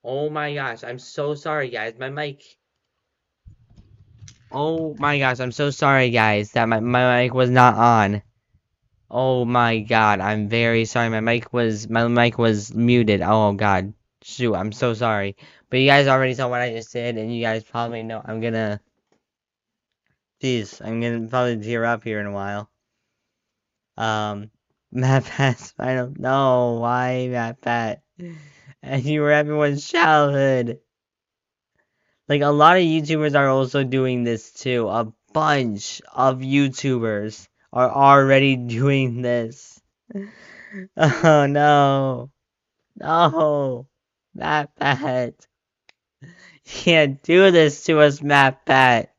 Oh my gosh, I'm so sorry, guys. My mic. Oh my gosh, I'm so sorry, guys, that my mic was not on. Oh my god, I'm very sorry. My mic was muted. Oh god. Shoot, I'm so sorry. But you guys already saw what I just did, and you guys probably know I'm gonna probably tear up here in a while. Um, Matt Pat, I don't know why Matt Pat. And you were everyone's childhood. Like, a lot of YouTubers are also doing this too. A bunch of YouTubers are already doing this. Oh no. No. Matt Pat. You can't do this to us, Matt Pat.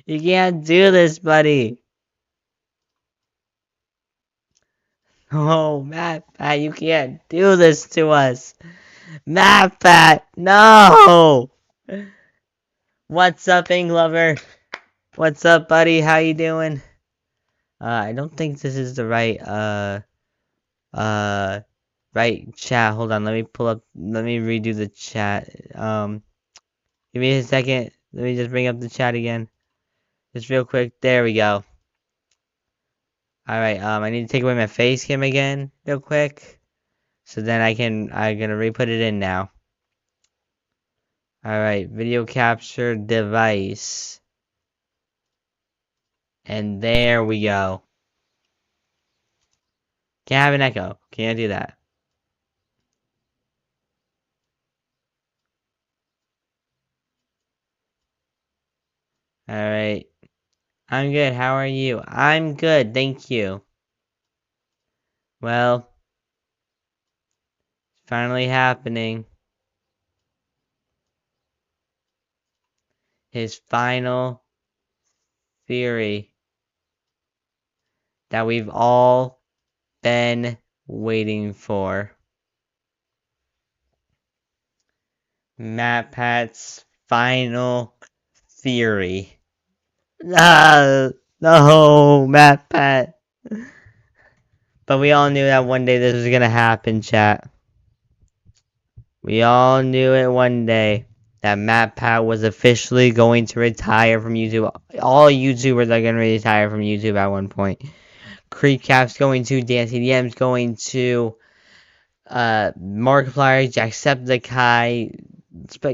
You can't do this, buddy. Oh, Matt Pat, you can't do this to us. Matt Pat, no! What's up, Ing Lover? What's up, buddy? How you doing? I don't think this is the uh, right chat. Hold on, let me redo the chat. Give me a second. Let me just bring up the chat again. Just real quick. There we go. Alright, I need to take away my face cam again, real quick. So then I'm gonna re-put it in now. Alright, video capture device. And there we go. Can't have an echo. Can't do that. Alright. I'm good. How are you? I'm good. Thank you. Well, it's finally happening. His final theory that we've all been waiting for. MatPat's final theory. Ah, no, MatPat. But we all knew that one day this was gonna happen, chat. We all knew it one day that MatPat was officially going to retire from YouTube. All YouTubers are gonna retire from YouTube at one point. Creepcap's going to, DanceDM's going to, Markiplier, Jacksepticeye,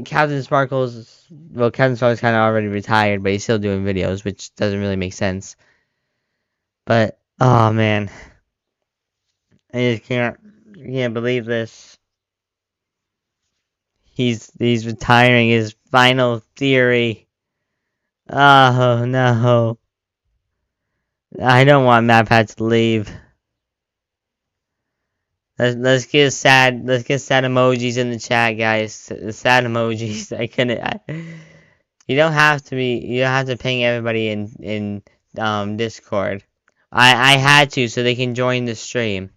Captain Sparkles. Well, Captain Sparkles kind of already retired, but he's still doing videos, which doesn't really make sense. But oh man, I just can't believe this. He's retiring. His final theory. Oh no, I don't want MatPat to leave. Let's get sad. Let's get sad emojis in the chat, guys. Sad emojis. I couldn't. You don't have to be. You don't have to ping everybody in Discord. I had to so they can join the stream.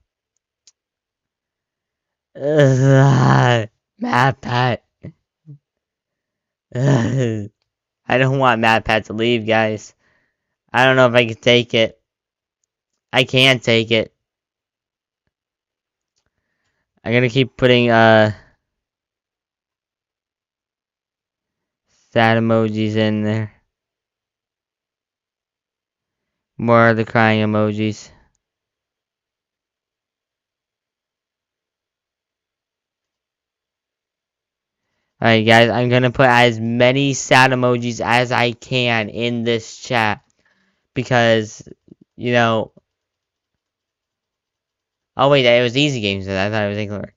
Ugh, MatPat. Ugh. I don't want MatPat to leave, guys. I don't know if I can take it. I can't take it. I'm gonna keep putting sad emojis in there. More of the crying emojis. Alright guys, I'm gonna put as many sad emojis as I can in this chat. Because, you know... Oh wait, it was easy games. I thought it was Inkler.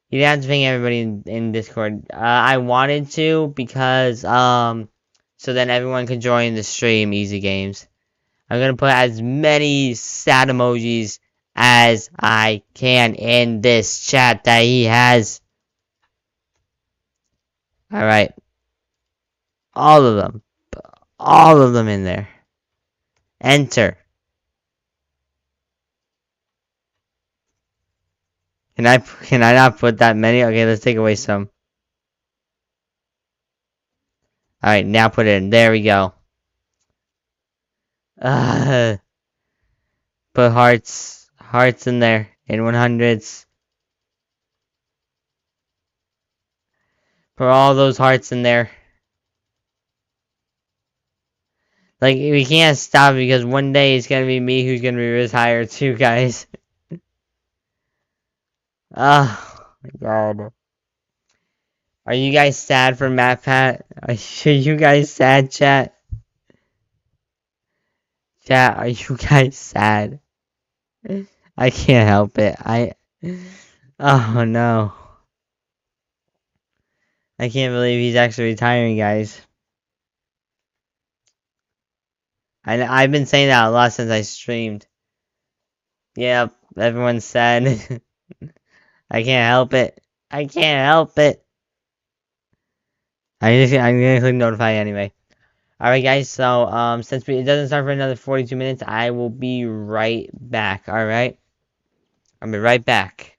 You didn't have to ping everybody in Discord. I wanted to because, so then everyone could join the stream, easy games. I'm gonna put as many sad emojis as I can in this chat that he has. Alright. All of them. All of them in there. Enter. Can I not put that many? Okay, let's take away some. Alright, now put it in. There we go. Put hearts. Hearts in there. In 100s. Put all those hearts in there. Like, we can't stop because one day it's gonna be me who's gonna be retired too, guys. Oh, my God. Are you guys sad for MatPat? Are you guys sad, chat? Chat, are you guys sad? I can't help it. Oh no. I can't believe he's actually retiring, guys. I've been saying that a lot since I streamed. Yep, everyone's sad. I can't help it. I can't help it. I'm gonna click notify anyway. Alright guys, so since it doesn't start for another 42 minutes, I will be right back, alright? I'll be right back.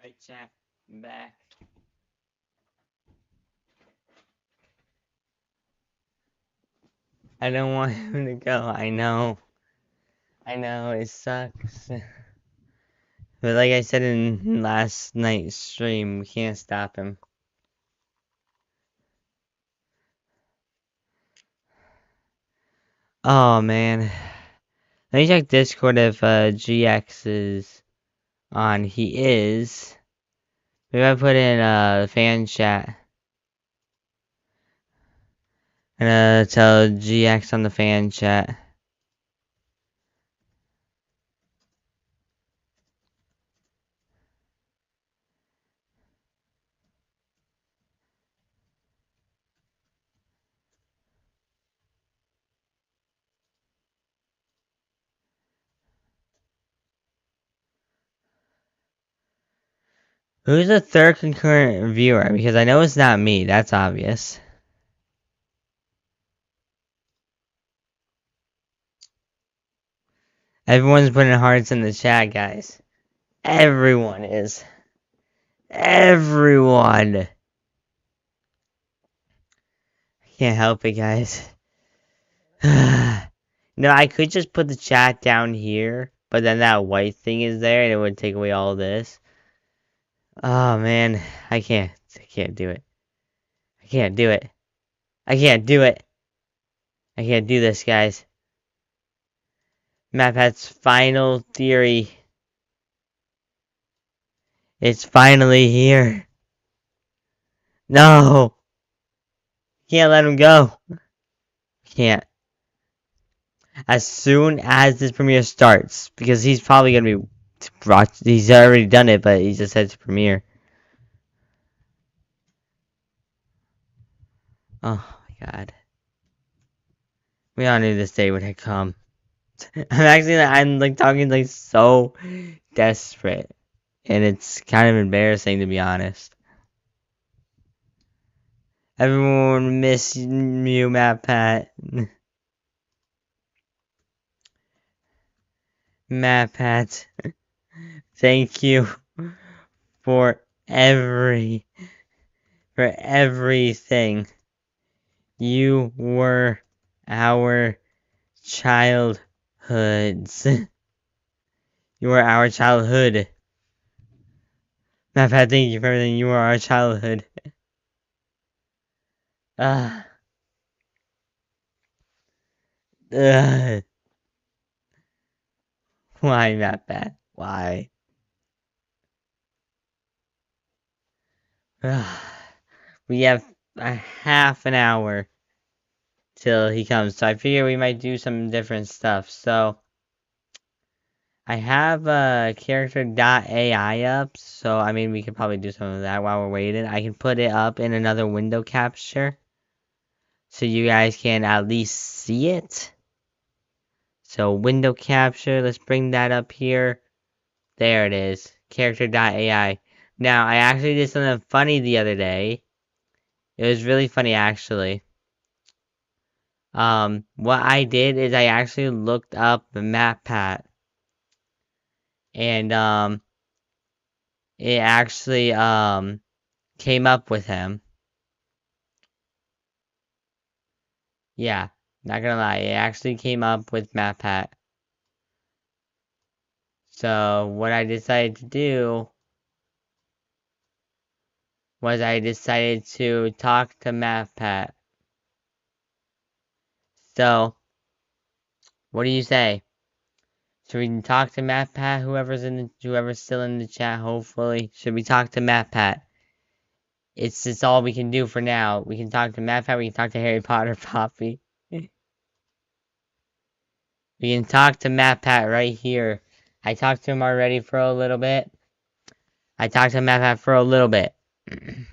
Alright chat, I'm back. I don't want him to go, I know. I know, it sucks. But like I said in last night's stream, we can't stop him. Oh man. Let me check Discord if GX is on. He is. Maybe I put in the fan chat. And tell GX on the fan chat. Who's the third concurrent viewer? Because I know it's not me, that's obvious. Everyone's putting hearts in the chat, guys. Everyone is. Everyone. I can't help it, guys. No, I could just put the chat down here, but then that white thing is there and it would take away all this. Oh man, I can't do it. I can't do it. I can't do it. I can't do this, guys. MatPat's final theory. It's finally here. No! Can't let him go. Can't. As soon as this premiere starts, because he's probably gonna be he's already done it, but he just said to premiere. Oh my god. We all knew this day would have come. I'm like talking like so desperate. And it's kind of embarrassing to be honest. Everyone miss you, MatPat. MatPat. Thank you for for everything. You were our childhoods. You were our childhood. MatPat, thank you for everything. You were our childhood. Ugh. Ugh. Why, MatPat? Why? Ugh. We have a half an hour till he comes, so I figure we might do some different stuff. So I have character.ai up, so I mean we could probably do some of that while we're waiting. I can put it up in another window capture so you guys can at least see it. So window capture, let's bring that up here. There it is, character.ai. Now I actually did something funny the other day. It was really funny actually. What I did is I actually looked up MatPat. And it actually came up with him. Yeah, not gonna lie, it actually came up with MatPat. So what I decided to do was I decided to talk to MatPat. So what do you say? Should we talk to MatPat? Whoever's still in the chat, hopefully. Should we talk to MatPat? It's all we can do for now. We can talk to MatPat, we can talk to Harry Potter Poppy. We can talk to MatPat right here. I talked to him already for a little bit. I talked to MatPat for a little bit. I'm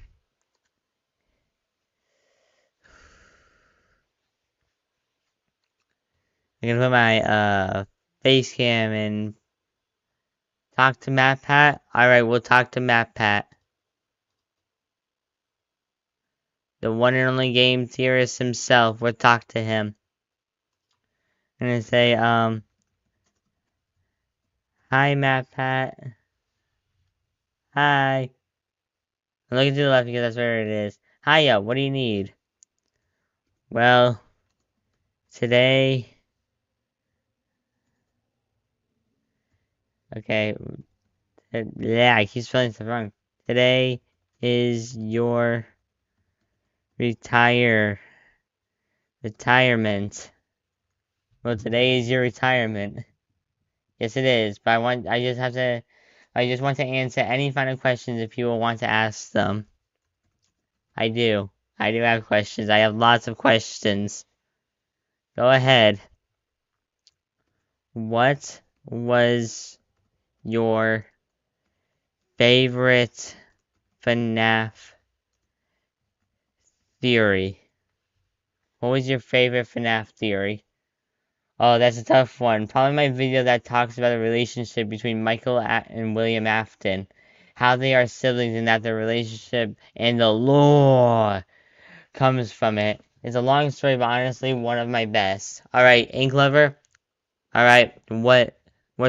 gonna put my face cam and talk to MatPat. Alright, we'll talk to MatPat. The one and only game theorist himself. We'll talk to him. I'm gonna say, hi MatPat. Hi. I'm looking to the left because that's where it is. Hiya, what do you need? Well, today... Okay. Yeah, I keep spelling stuff wrong. Today is your retirement. Well, today is your retirement. Yes, it is. But I just want to answer any final questions if people want to ask them. I do. I do have questions. I have lots of questions. Go ahead. What was your favorite FNAF theory? What was your favorite FNAF theory? Oh, that's a tough one. Probably my video that talks about the relationship between Michael and William Afton. How they are siblings and that their relationship and the lore comes from it. It's a long story, but honestly, one of my best. Alright, Ink Lover. Alright, what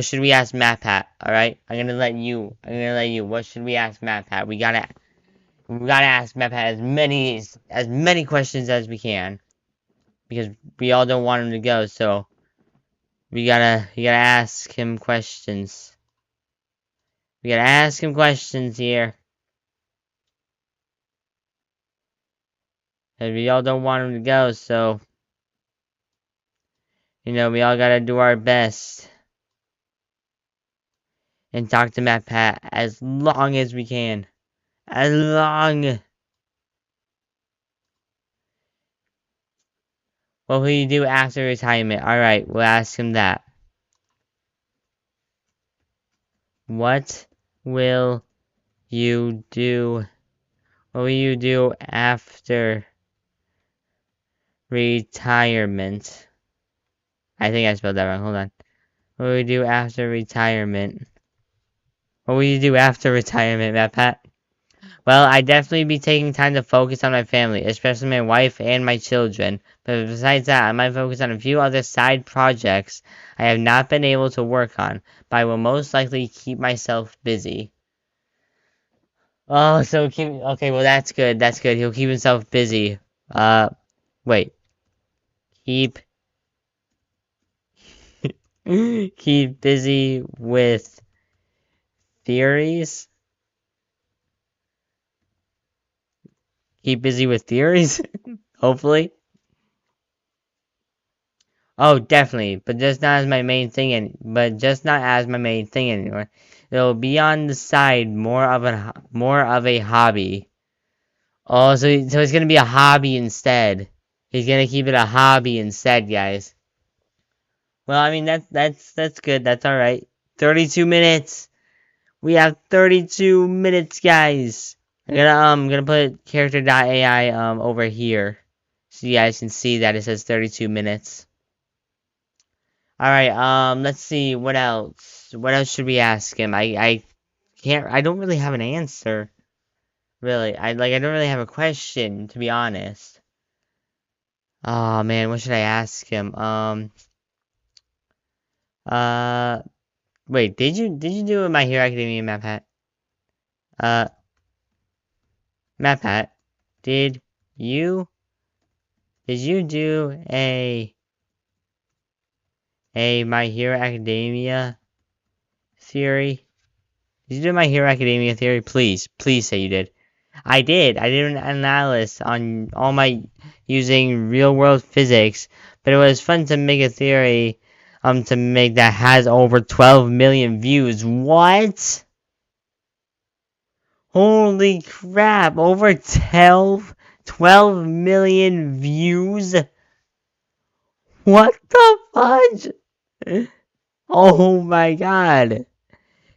should we ask MatPat? Alright, I'm gonna let you. What should we ask MatPat? We gotta ask MatPat as many questions as we can. Because we all don't want him to go, so you gotta ask him questions. We gotta ask him questions here. And we all don't want him to go, so we all gotta do our best. And talk to MatPat as long as we can. As long. What will you do after retirement? Alright, we'll ask him that. What will you do? What will you do after retirement? I think I spelled that wrong. Hold on. What will you do after retirement? What will you do after retirement, MatPat? Well, I'd definitely be taking time to focus on my family, especially my wife and my children. But besides that, I might focus on a few other side projects I have not been able to work on, but I will most likely keep myself busy. Oh, so keep okay. Well, that's good. That's good. He'll keep himself busy. Wait. Keep keep busy with theories. Keep busy with theories. Hopefully. Oh, definitely, but just not as my main thing, anymore. It'll be on the side, more of a hobby. Oh, so it's gonna be a hobby instead. He's gonna keep it a hobby instead, guys. Well, I mean that's good. That's all right. 32 minutes. We have 32 minutes, guys. I'm gonna put character.ai over here, so you guys can see that it says 32 minutes. Alright, let's see, what else? What else should we ask him? I don't really have an answer. Really. I don't really have a question, to be honest. Oh man, what should I ask him? Uh wait, did you do a My Hero Academia map hat? Uh map hat. Did you do a My Hero Academia theory? Did you do My Hero Academia theory? Please say you did. I did. I did an analysis on all my using real world physics, but it was fun to make a theory to make that has over 12 million views. What? Holy crap, over 12 million views? What the fudge? Oh my god.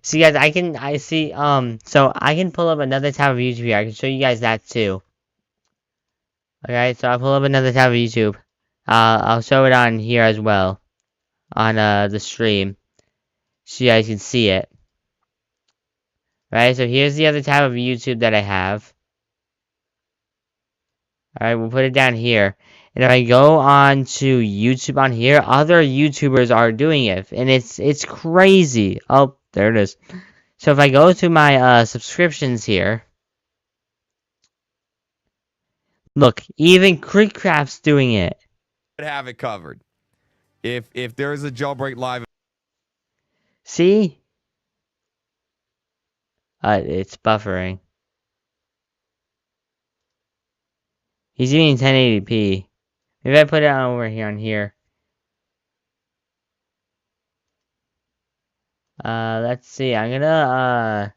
See guys, so I can pull up another tab of YouTube here. I can show you guys that too. Okay, so I'll pull up another tab of YouTube. I'll show it on here as well. On the stream. So you guys can see it. Right, so here's the other tab of YouTube that I have. Alright, we'll put it down here. And if I go on to YouTube on here, other YouTubers are doing it. And it's crazy. Oh, there it is. So if I go to my subscriptions here. Look, even Creekcraft's doing it. Have it covered. If there is a jailbreak live. See? It's buffering. He's doing 1080p. Maybe I put it on over here on here. Let's see. I'm gonna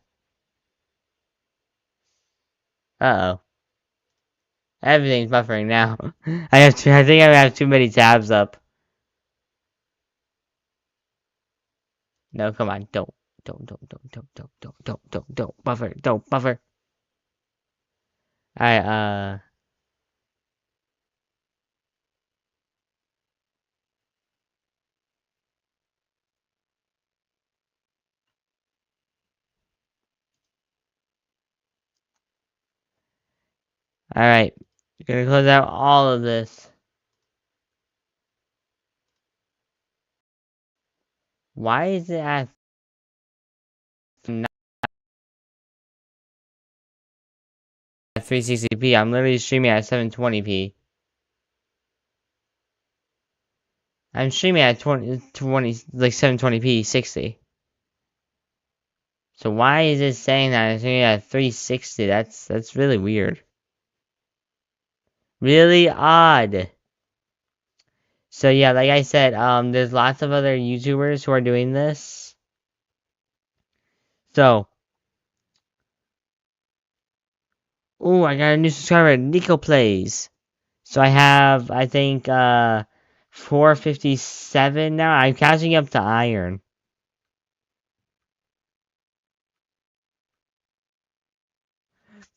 uh-oh. Everything's buffering now. I think I have too many tabs up. No, come on. Don't buffer. Don't buffer. Alright, alright. Gonna close out all of this. Why is it at 360p? I'm literally streaming at 720p. I'm streaming at 20 like 720p 60. So why is it saying that I'm streaming at 360? That's really weird. Really odd. So yeah, like I said, there's lots of other YouTubers who are doing this. So, ooh, I got a new subscriber, Nico Plays. So I have, I think, 457 now. I'm catching up to Iron.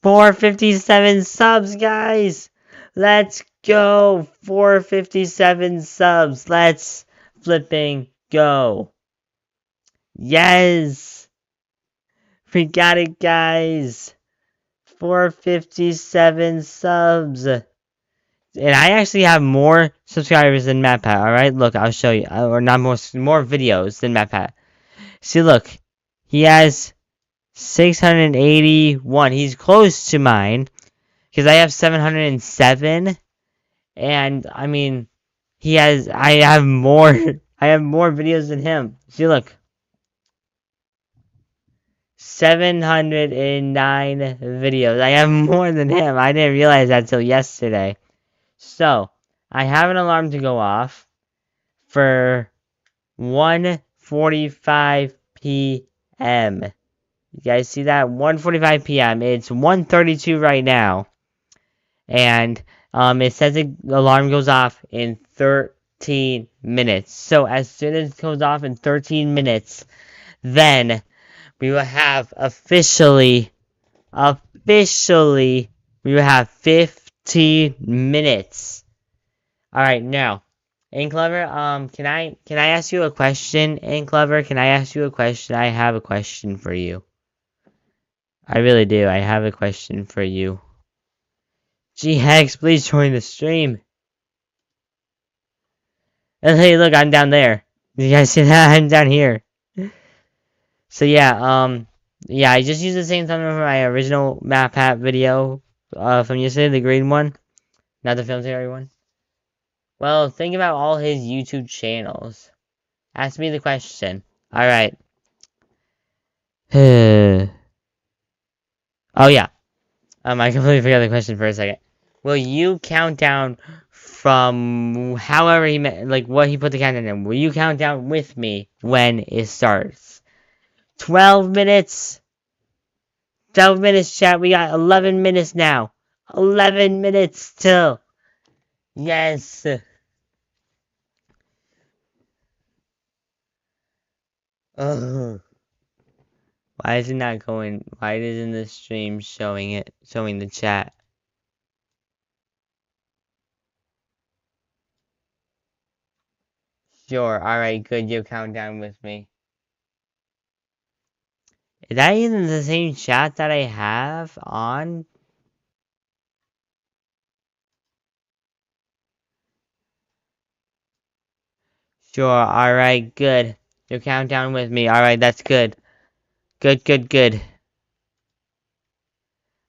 457 subs, guys! Let's go! 457 subs. Let's flipping go. Yes! We got it, guys! 457 subs. And I actually have more subscribers than MatPat, alright? Look, I'll show you. Or not more videos than MatPat. See, look. He has 681. He's close to mine because I have 707, and I mean, I have more. I have more videos than him. See, look. 709 videos. I have more than him. I didn't realize that till yesterday. So, I have an alarm to go off for 1:45 p.m. You guys see that? 1:45 p.m. It's 1:32 right now. And it says the alarm goes off in 13 minutes. So, as soon as it goes off in 13 minutes, then we will have officially, we will have 15 minutes. Alright, now, Inklover, can I ask you a question, Inklover? Can I ask you a question? I have a question for you. I really do. I have a question for you. G-Hex, please join the stream. And hey, look, I'm down there. You guys see that? I'm down here. So yeah, yeah, I just used the same thumbnail for my original MatPat video from yesterday, the green one, not the film theory one. Well, think about all his YouTube channels. Ask me the question. Alright. Oh yeah. I completely forgot the question for a second. Will you count down from however he like what he put the countdown in? Will you count down with me when it starts? 12 minutes. 12 minutes, chat. We got 11 minutes now. 11 minutes still. Yes. Ugh. Why is it not going? Why isn't the stream showing the chat? Sure. Alright, good. You count down with me. Is that even the same chat that I have on? Sure. Alright, good. You count down with me. Alright, that's good. Good, good, good.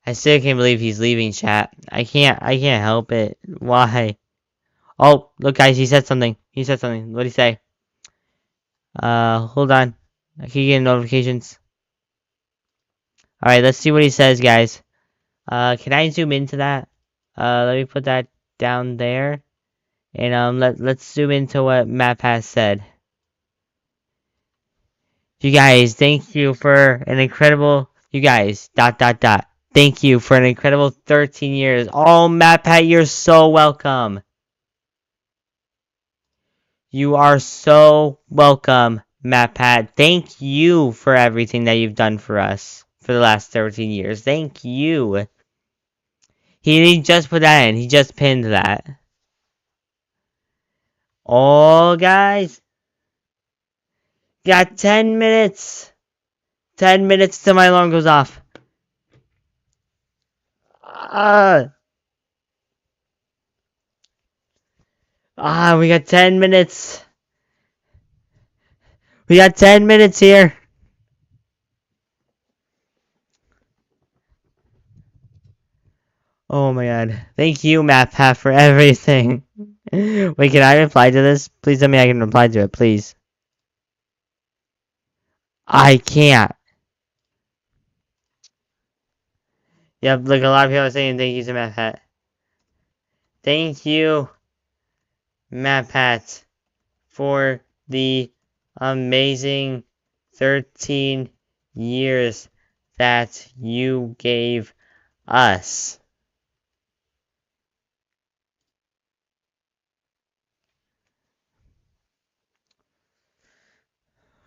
I still can't believe he's leaving chat. I can't help it. Why? Oh, look guys, he said something. What'd he say? Hold on. I keep getting notifications. Alright, let's see what he says, guys. Can I zoom into that? Let me put that down there. And, let's zoom into what MatPat said. You guys, thank you for an incredible, you guys, ... Thank you for an incredible 13 years. Oh, MatPat, you're so welcome. You are so welcome, MatPat. Thank you for everything that you've done for us for the last 13 years. Thank you. He just put that in. He just pinned that. Oh, guys. Got 10 minutes. 10 minutes till my alarm goes off. We got 10 minutes. We got 10 minutes here. Oh my god. Thank you, MatPat, for everything. Wait, can I reply to this? Please tell me I can reply to it, please. I can't. Yep, look, a lot of people are saying thank you to MatPat. Thank you, MatPat, for the amazing 13 years that you gave us.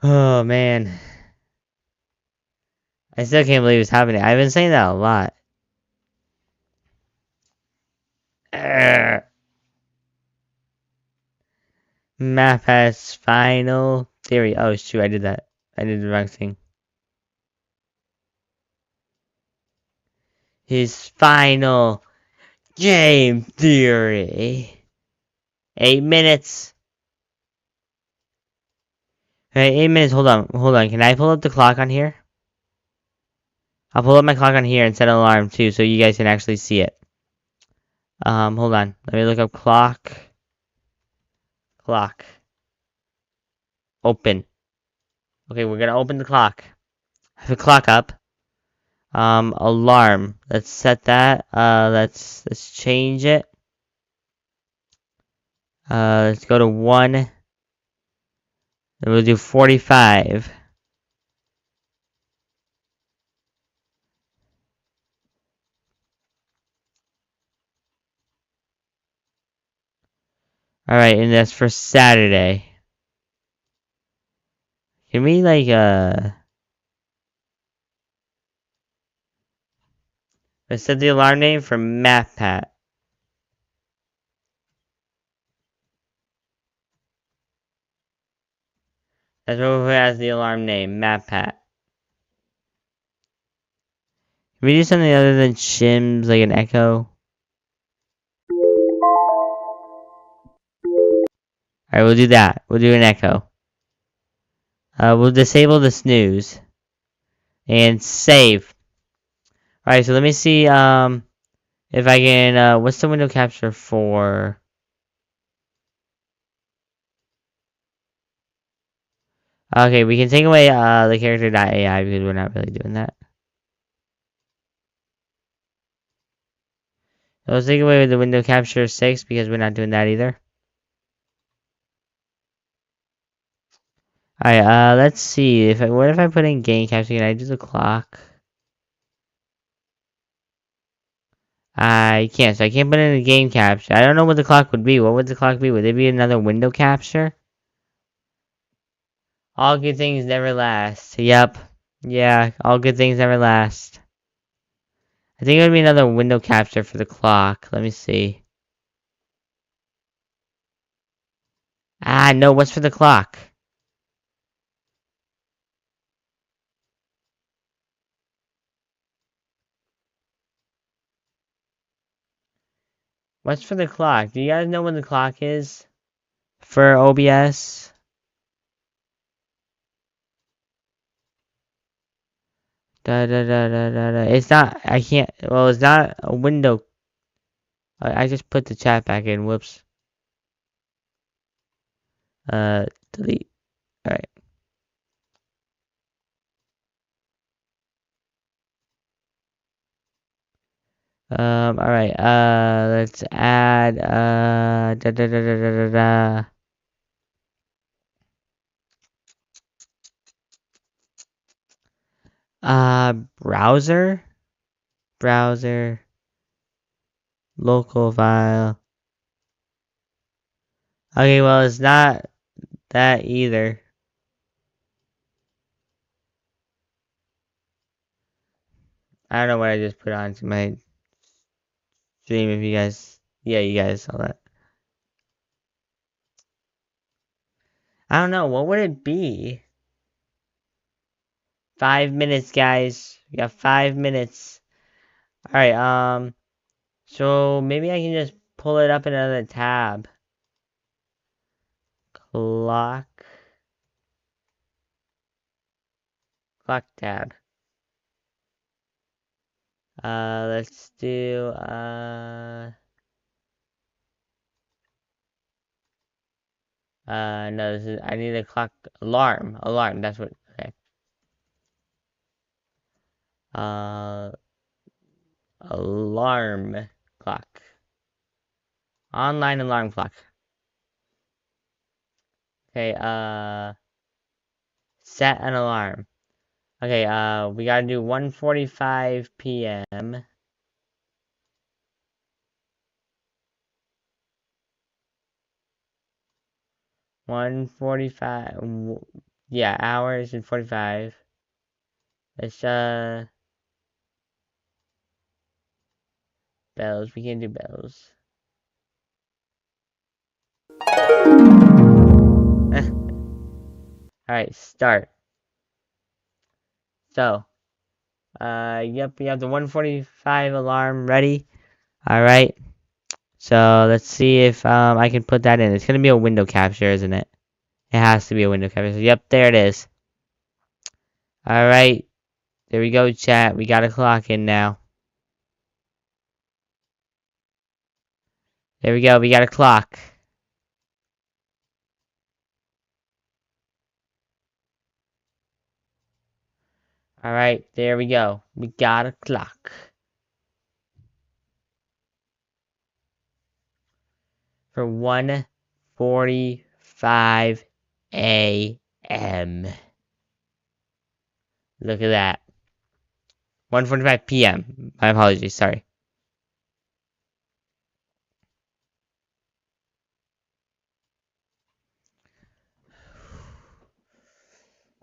Oh, man. I still can't believe it's happening. I've been saying that a lot. MatPat's final theory. Oh, shoot, I did that. I did the wrong thing. His final game theory. 8 minutes. Hey, 8 minutes. Hold on. Can I pull up the clock on here? I'll pull up my clock on here and set an alarm too, so you guys can actually see it. Hold on. Let me look up clock. Clock. Open. Okay, we're gonna open the clock. I have the clock up. Alarm. Let's set that. Let's change it. Let's go to 1. And we'll do 45. Alright, and that's for Saturday. Can we, like, let's set the alarm name for MathPat. That's what we has the alarm name, MathPat. Can we do something other than shims, like an echo? Alright, we'll do that. We'll do an echo. We'll disable the snooze. And save. Alright, so let me see, if I can, what's the window capture for? Okay, we can take away, the character.ai because we're not really doing that. Let's take away the window capture 6 because we're not doing that either. Alright, let's see. What if I put in game capture? Can I do the clock? I can't, so I can't put in a game capture. I don't know what the clock would be. What would the clock be? Would it be another window capture? All good things never last. Yep. Yeah, all good things never last. I think it would be another window capture for the clock. Let me see. No, what's for the clock? What's for the clock? Do you guys know when the clock is? For OBS? It's not, I can't, well, it's not a window. I just put the chat back in, whoops. Delete. Alright. Alright, let's add, browser, local file. Okay, well, it's not that either. I don't know what I just put onto my stream if you guys, yeah, you guys saw that. I don't know, what would it be? 5 minutes, guys. We got 5 minutes. Alright, so maybe I can just pull it up in another tab. Clock tab. Let's do, no, I need a clock, alarm, that's what, okay. Alarm clock. Online alarm clock. Okay, set an alarm. Okay, we gotta do 1:45 p.m. 1:45, yeah, hours and 45. Let's, bells, we can do bells. Alright, start. So, yep, we have the 1:45 alarm ready. Alright. So, let's see if, I can put that in. It's gonna be a window capture, isn't it? It has to be a window capture. So, yep, there it is. Alright. There we go, chat. We got a clock in now. There we go. We got a clock. Alright, there we go. We got a clock. For 1:45 a.m. Look at that. 1:45 p.m. My apologies, sorry.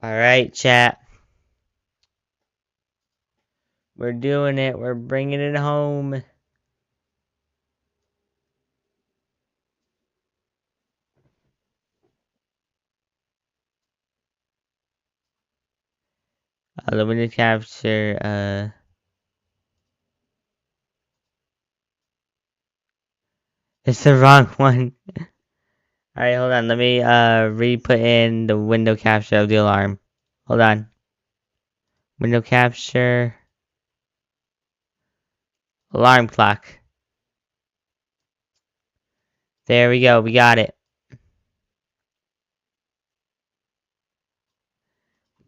Alright, chat. We're doing it. We're bringing it home. Limited capture, it's the wrong one. Alright, hold on. Let me, re-put in the window capture of the alarm. Hold on. Window capture. Alarm clock. There we go. We got it.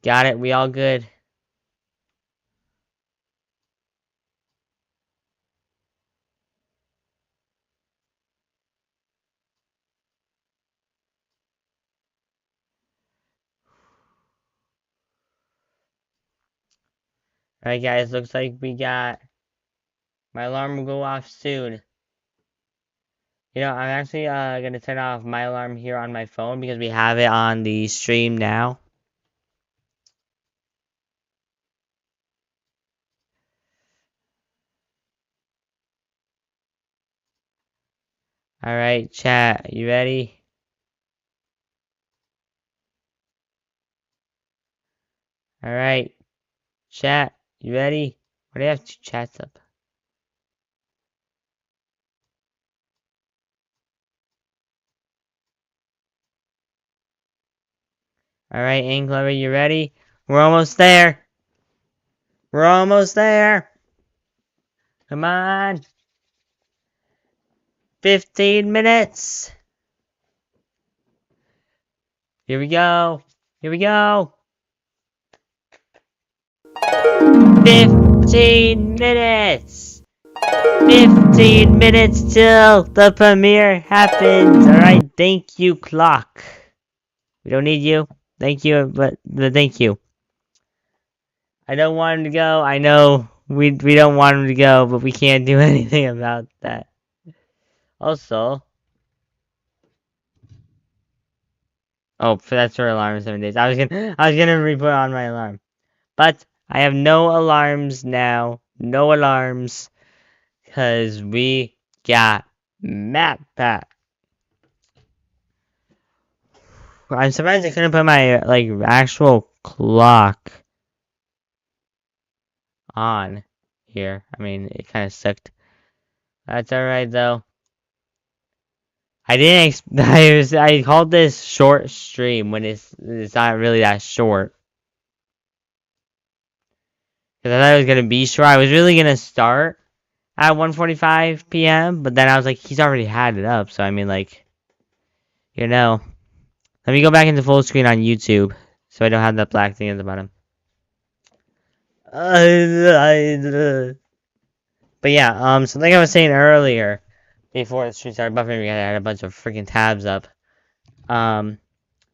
Got it. We all good. Alright, guys. Looks like we got... My alarm will go off soon. You know, I'm actually going to turn off my alarm here on my phone because we have it on the stream now. Alright, chat. You ready? Alright. Chat. You ready? Why do you have two chats up? Alright, Inklover, you ready? We're almost there. We're almost there. Come on. 15 minutes. Here we go. Here we go. 15 minutes. 15 minutes till the premiere happens. Alright, thank you, clock. We don't need you. Thank you, but thank you. I don't want him to go. I know we don't want him to go, but we can't do anything about that. Also, oh, that's for alarm in 7 days. I was gonna re-put on my alarm, but I have no alarms now. No alarms, cause we got MatPat. I'm surprised I couldn't put my actual clock on here. I mean, it kind of sucked. That's alright though. I didn't. I called this short stream when it's not really that short. Because I thought it was gonna be short. I was really gonna start at 1:45 p.m. But then I was like, he's already had it up. So I mean, like, you know. Let me go back into full screen on YouTube so I don't have that black thing at the bottom. But yeah, so like I was saying earlier, before the stream started buffering, I had a bunch of freaking tabs up. A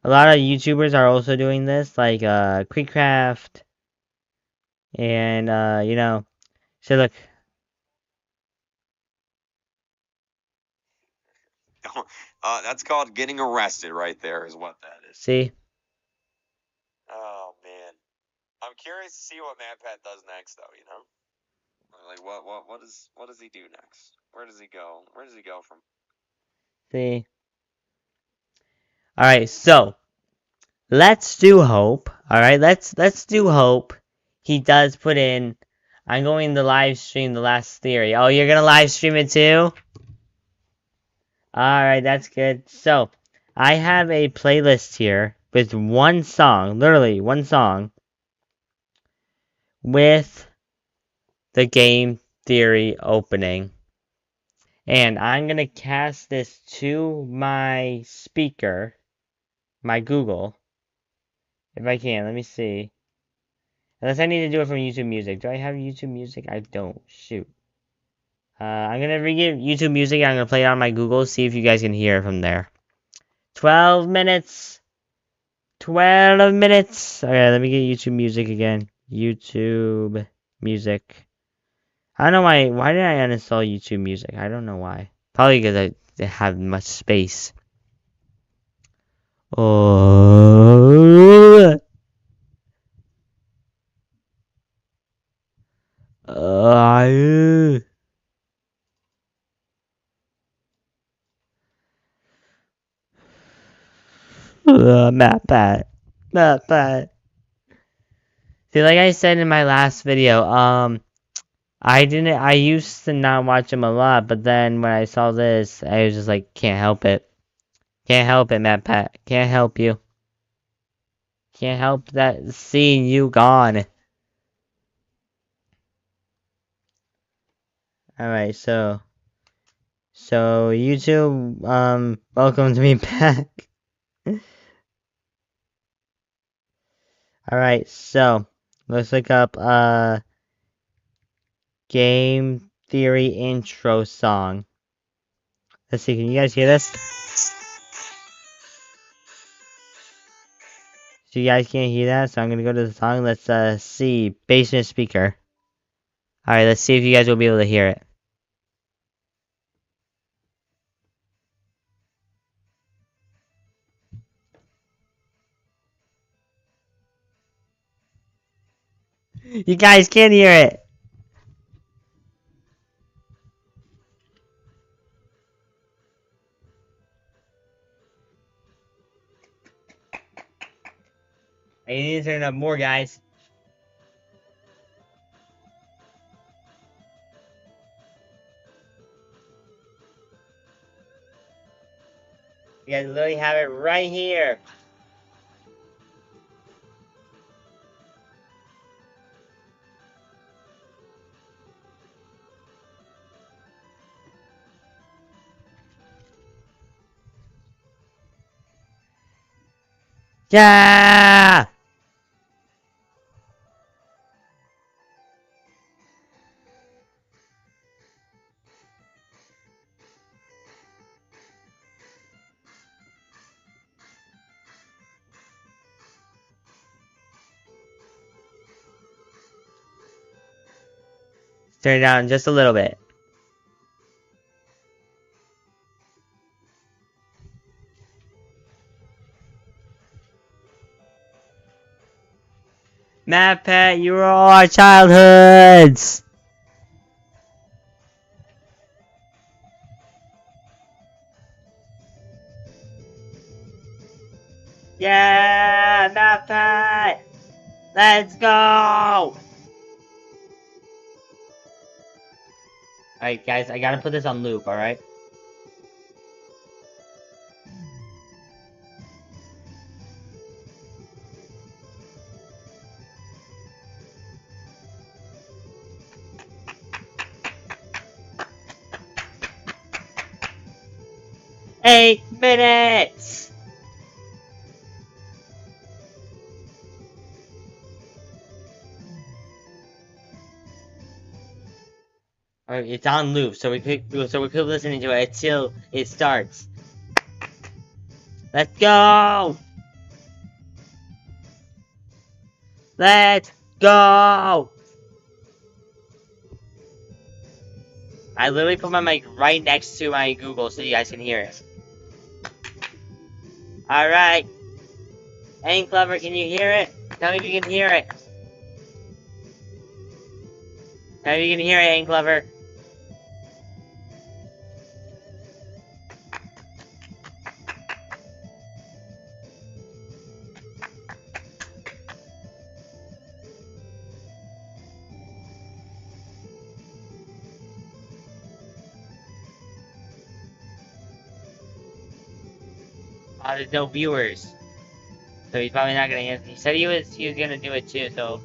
lot of YouTubers are also doing this, like QuickCraft, and you know. So look. That's called getting arrested right there is what that is. See? Oh, man. I'm curious to see what MatPat does next, though, you know? Like, what does he do next? Where does he go? Where does he go from? See? Alright, so. Let's do hope. Alright, let's do hope. He does put in. I'm going to live stream The Last Theory. Oh, you're gonna live stream it too? Alright, that's good. So, I have a playlist here with one song, literally one song, with the game theory opening. And I'm going to cast this to my speaker, my Google. If I can, let me see. Unless I need to do it from YouTube Music. Do I have YouTube Music? I don't. Shoot. I'm going to get YouTube Music. I'm going to play it on my Google. See if you guys can hear it from there. 12 minutes. 12 minutes. Okay, let me get YouTube Music again. YouTube Music. I don't know why. Why did I uninstall YouTube Music? I don't know why. Probably because I didn't have much space. Oh. MatPat. MatPat. See, like I said in my last video, I used to not watch him a lot, but then when I saw this, I was just like, can't help it. Can't help it, MatPat. Can't help you. Can't help that seeing you gone. Alright, so YouTube, welcome to me back. Alright, so let's look up game theory intro song. Let's see, can you guys hear this? So you guys can't hear that, so I'm gonna go to the song. Let's see. Basement speaker. Alright, let's see if you guys will be able to hear it. You guys can't hear it! I need to turn it up more, guys. You guys literally have it right here. Yeah! Turn it down just a little bit. MatPat, you were all our childhoods! Yeah, MatPat! Let's go! Alright, guys, I gotta put this on loop, alright? Eight minutes! Alright, it's on loop, so we could listening to it until it starts. Let's go! Let's go! I literally put my mic right next to my Google so you guys can hear it. Alright. Ain't Clever, can you hear it? Tell me if you can hear it. Tell me if you can hear it, Ain't Clever. There's no viewers. So he's probably not gonna answer. He said he was gonna do it too, so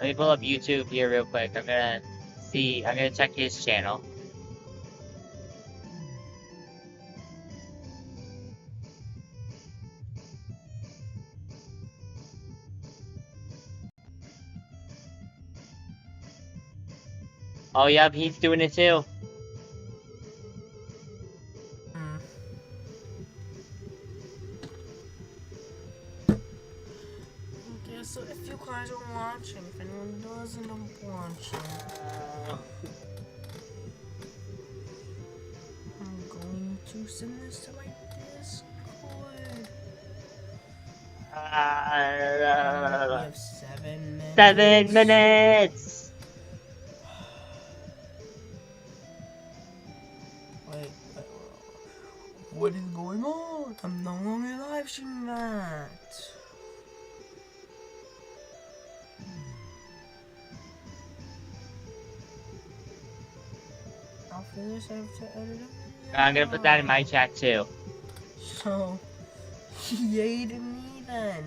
Let me pull up YouTube here real quick. I'm gonna check his channel. Oh, yep, he's doing it too. Okay, so if you guys are watching, if anyone doesn't end up watching, I'm going to send this to my Discord. We have 7 minutes. 7 minutes! Wait, what is going on? I'm no longer live streaming that. After this, I have to edit it. I'm gonna put that in my chat too. So, yay to me then.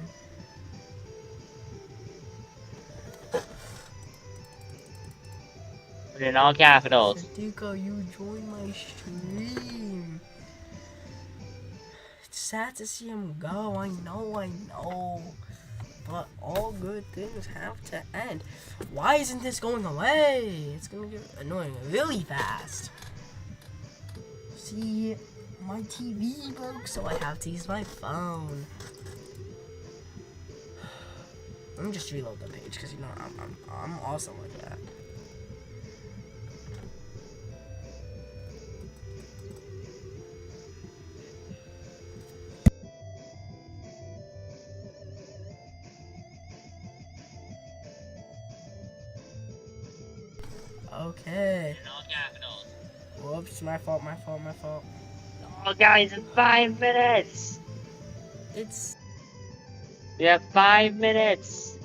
Put it in all capitals. Sadiko, you joined my stream. It's sad to see him go, I know. But all good things have to end. Why isn't this going away? It's gonna get annoying really fast. See, my TV broke, so I have to use my phone. Let me just reload the page, because you know I'm awesome like that. Okay. In all capitals. Whoops, my fault. Oh, guys, it's 5 minutes! It's We have 5 minutes!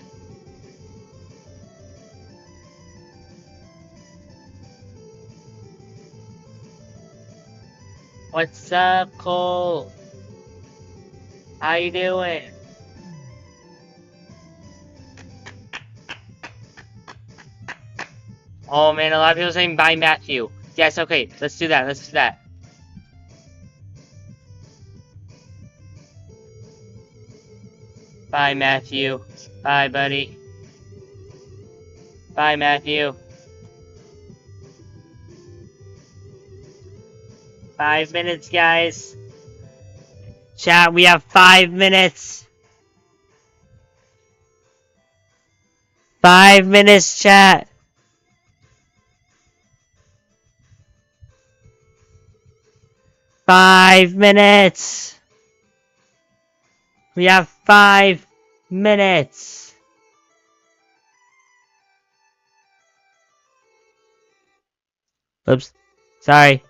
What's up, Cole? How you doing? Oh man, a lot of people are saying bye Matthew. Yes, okay, let's do that. Bye Matthew. Bye buddy. Bye Matthew. 5 minutes, guys. Chat, we have 5 minutes. 5 minutes, chat. Five minutes. We have 5 minutes. Oops. Sorry.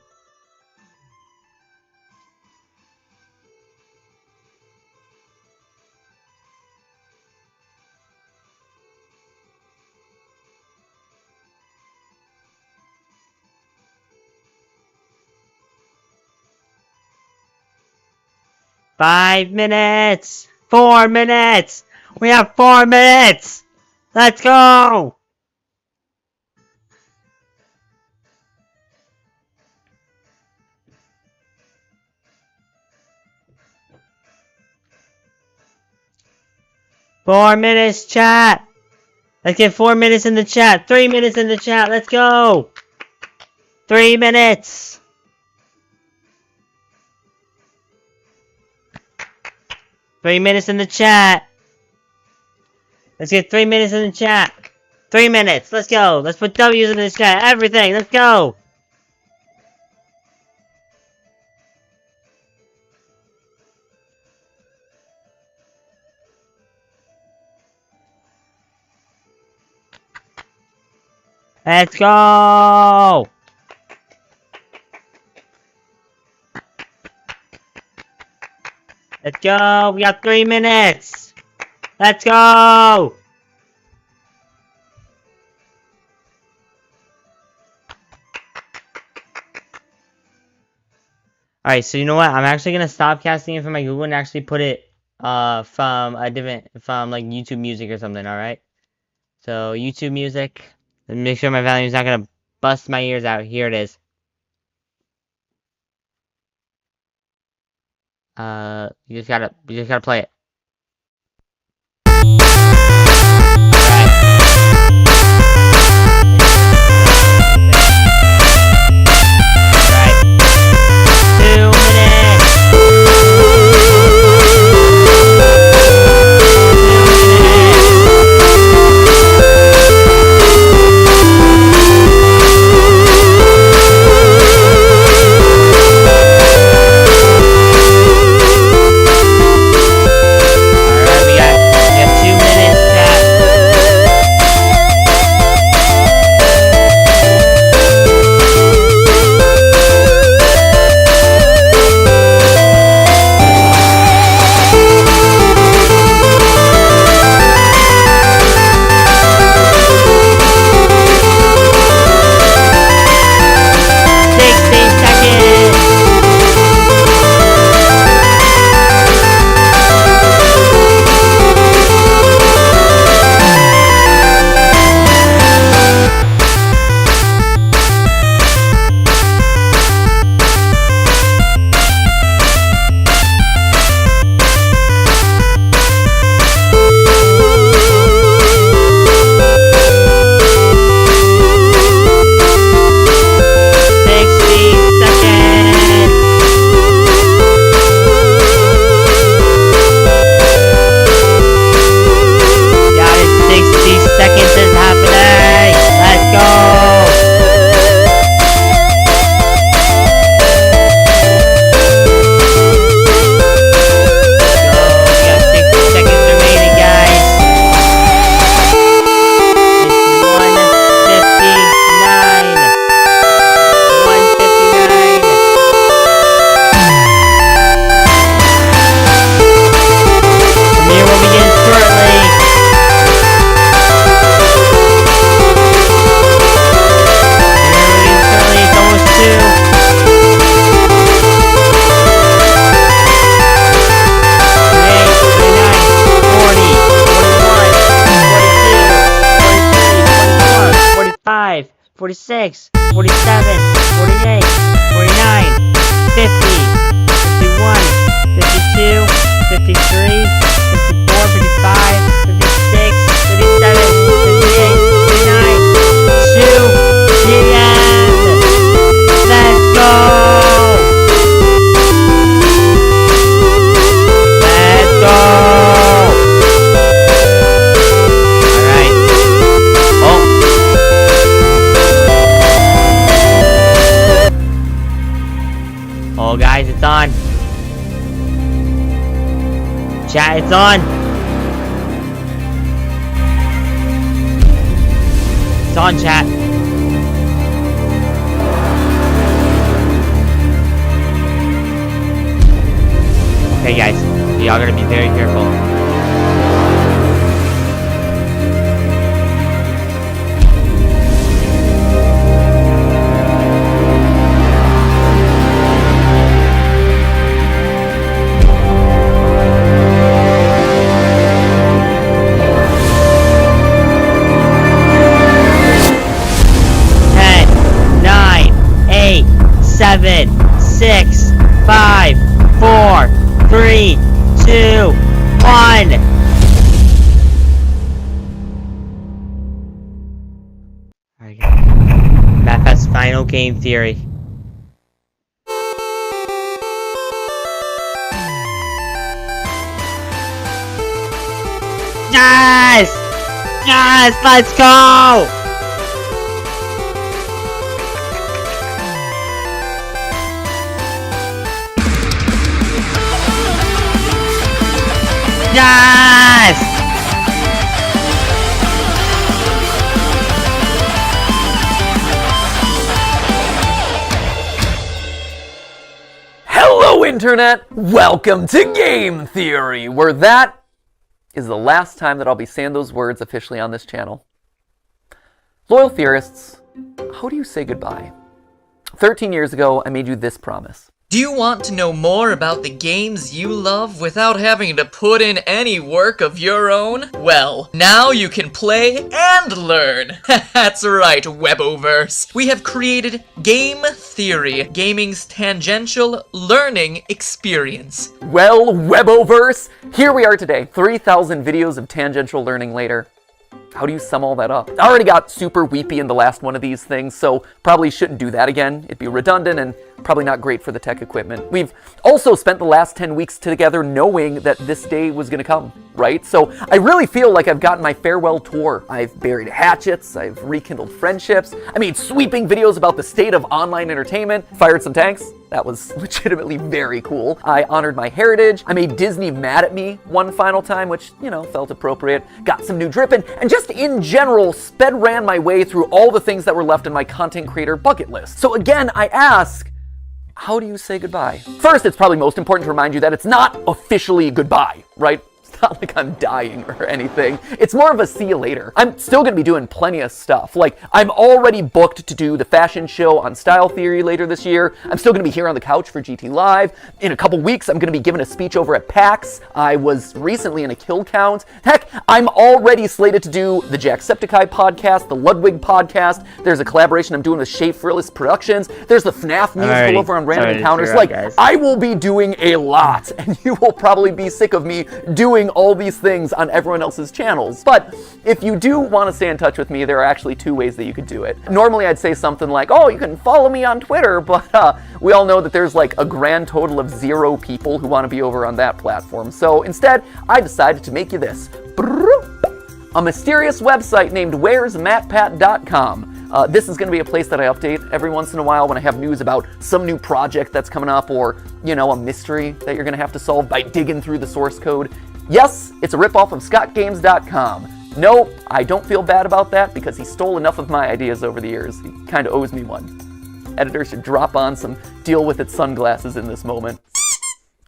Five minutes. 4 minutes. We have 4 minutes. Let's go. Four minutes, chat. Let's get 4 minutes in the chat. 3 minutes in the chat. Let's go. 3 minutes. Three minutes in the chat. Let's get 3 minutes in the chat. 3 minutes. Let's go. Let's put W's in the chat. Everything. Let's go. Let's go. Let's go. We got 3 minutes. Let's go. Alright, so you know what? I'm actually gonna stop casting it from my Google and actually put it from a different, from like YouTube Music or something, alright? So YouTube music. And make sure my volume's not gonna bust my ears out. Here it is. You just gotta play it. Five, 46, 47, 48, 49, 50, 51, 52, 53, 54, 55, 56, 57, 58, 59, 2 p.m. Let's go! Let's go! Alright. Oh, guys, it's on. Chat, it's on. It's on, chat. Okay, guys, y'all gotta be very careful. Seven, 6, 5, 4, 3, 2, 1. Alright, MapPat's final game theory. Yes! Yes! Let's go! Yes! Hello, Internet! Welcome to Game Theory, where that is the last time that I'll be saying those words officially on this channel. Loyal theorists, how do you say goodbye? 13 years ago, I made you this promise. Do you want to know more about the games you love without having to put in any work of your own? Well, now you can play and learn. That's right, Weboverse. We have created Game Theory, gaming's tangential learning experience. Well, Weboverse, here we are today, 3,000 videos of tangential learning later. How do you sum all that up? I already got super weepy in the last one of these things, so probably shouldn't do that again. It'd be redundant and probably not great for the tech equipment. We've also spent the last 10 weeks together knowing that this day was gonna come, right? So I really feel like I've gotten my farewell tour. I've buried hatchets, I've rekindled friendships, I made sweeping videos about the state of online entertainment, fired some tanks. That was legitimately very cool. I honored my heritage. I made Disney mad at me one final time, which, you know, felt appropriate. Got some new drippin', and just in general, ran my way through all the things that were left in my content creator bucket list. So again, I ask, how do you say goodbye? First, it's probably most important to remind you that it's not officially goodbye, right? Not like I'm dying or anything. It's more of a see you later. I'm still gonna be doing plenty of stuff. Like, I'm already booked to do the fashion show on Style Theory later this year. I'm still gonna be here on the couch for GT Live. In a couple weeks, I'm gonna be giving a speech over at PAX. I was recently in a kill count. Heck, I'm already slated to do the Jacksepticeye podcast, the Ludwig podcast. There's a collaboration I'm doing with Shea Frillis Productions. There's the FNAF musical over on Random Encounters. Like, I will be doing a lot, and you will probably be sick of me doing all these things on everyone else's channels. But if you do want to stay in touch with me, there are actually two ways that you could do it. Normally I'd say something like, oh, you can follow me on Twitter, but we all know that there's like a grand total of 0 people who want to be over on that platform. So instead, I decided to make you this. A mysterious website named where'smattpat.com. This is going to be a place that I update every once in a while when I have news about some new project that's coming up, or, you know, a mystery that you're going to have to solve by digging through the source code. Yes, it's a ripoff of scottgames.com. No, I don't feel bad about that because he stole enough of my ideas over the years. He kind of owes me one. Editor should drop on some deal with it sunglasses in this moment.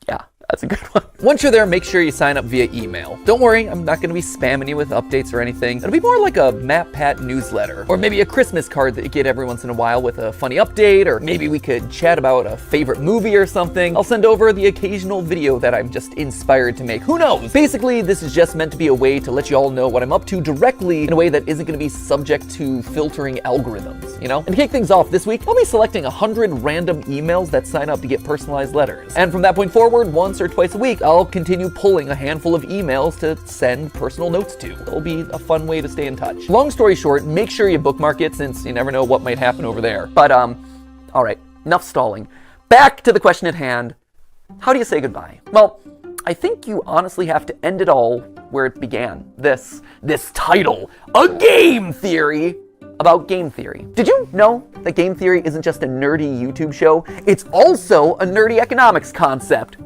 Yeah, that's a good one. Once you're there, make sure you sign up via email. Don't worry, I'm not going to be spamming you with updates or anything. It'll be more like a MattPat newsletter, or maybe a Christmas card that you get every once in a while with a funny update, or maybe we could chat about a favorite movie or something. I'll send over the occasional video that I'm just inspired to make. Who knows? Basically, this is just meant to be a way to let you all know what I'm up to directly in a way that isn't going to be subject to filtering algorithms, you know? And to kick things off this week, I'll be selecting 100 random emails that sign up to get personalized letters. And from that point forward, once or twice a week, I'll continue pulling a handful of emails to send personal notes to. It'll be a fun way to stay in touch. Long story short, make sure you bookmark it since you never know what might happen over there. But, all right, enough stalling. Back to the question at hand. How do you say goodbye? Well, I think you honestly have to end it all where it began. This title, A Game Theory about game theory. Did you know that game theory isn't just a nerdy YouTube show? It's also a nerdy economics concept.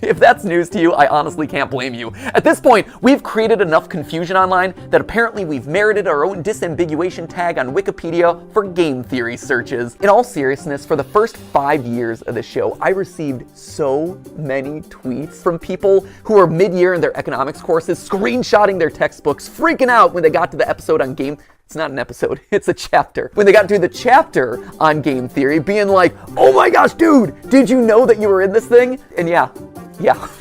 If that's news to you, I honestly can't blame you. At this point, we've created enough confusion online that apparently we've merited our own disambiguation tag on Wikipedia for game theory searches. In all seriousness, for the first 5 years of the show, I received so many tweets from people who were mid-year in their economics courses, screenshotting their textbooks, freaking out when they got to the episode on game. It's not an episode, it's a chapter. When they got to the chapter on game theory, being like, oh my gosh, dude, did you know that you were in this thing? And yeah,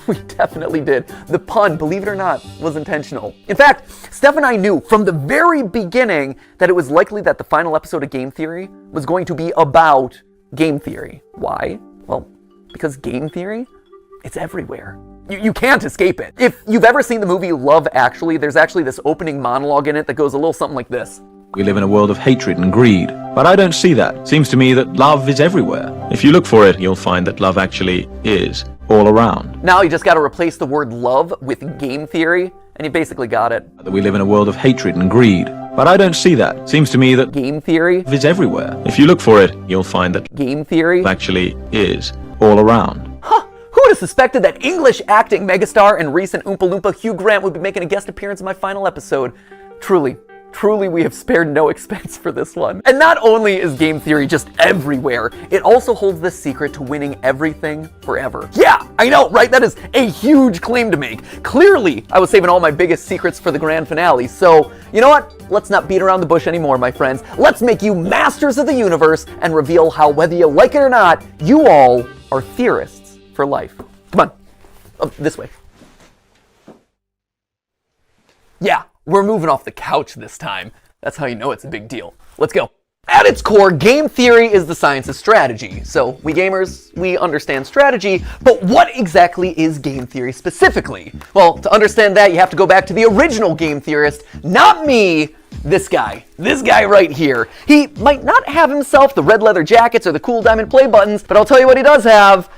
we definitely did. The pun, believe it or not, was intentional. In fact, Steph and I knew from the very beginning that it was likely that the final episode of Game Theory was going to be about game theory. Why? Well, because game theory, it's everywhere. You can't escape it. If you've ever seen the movie Love Actually, there's actually this opening monologue in it that goes a little something like this. We live in a world of hatred and greed, but I don't see that. Seems to me that love is everywhere. If you look for it, you'll find that love actually is all around. Now you just got to replace the word love with game theory, and you basically got it. We live in a world of hatred and greed, but I don't see that. Seems to me that game theory is everywhere. If you look for it, you'll find that game theory actually is all around. Huh. Who would have suspected that English acting megastar and recent Oompa Loompa Hugh Grant would be making a guest appearance in my final episode? Truly, we have spared no expense for this one. And not only is game theory just everywhere, it also holds the secret to winning everything forever. Yeah, I know, right? That is a huge claim to make. Clearly, I was saving all my biggest secrets for the grand finale. So, you know what? Let's not beat around the bush anymore, my friends. Let's make you masters of the universe and reveal how, whether you like it or not, you all are theorists for life. Come on. This way. Yeah, we're moving off the couch this time. That's how you know it's a big deal. Let's go. At its core, game theory is the science of strategy. So we gamers, we understand strategy, but what exactly is game theory specifically? Well, to understand that, you have to go back to the original game theorist, not me, this guy right here. He might not have himself the red leather jackets or the cool diamond play buttons, but I'll tell you what he does have,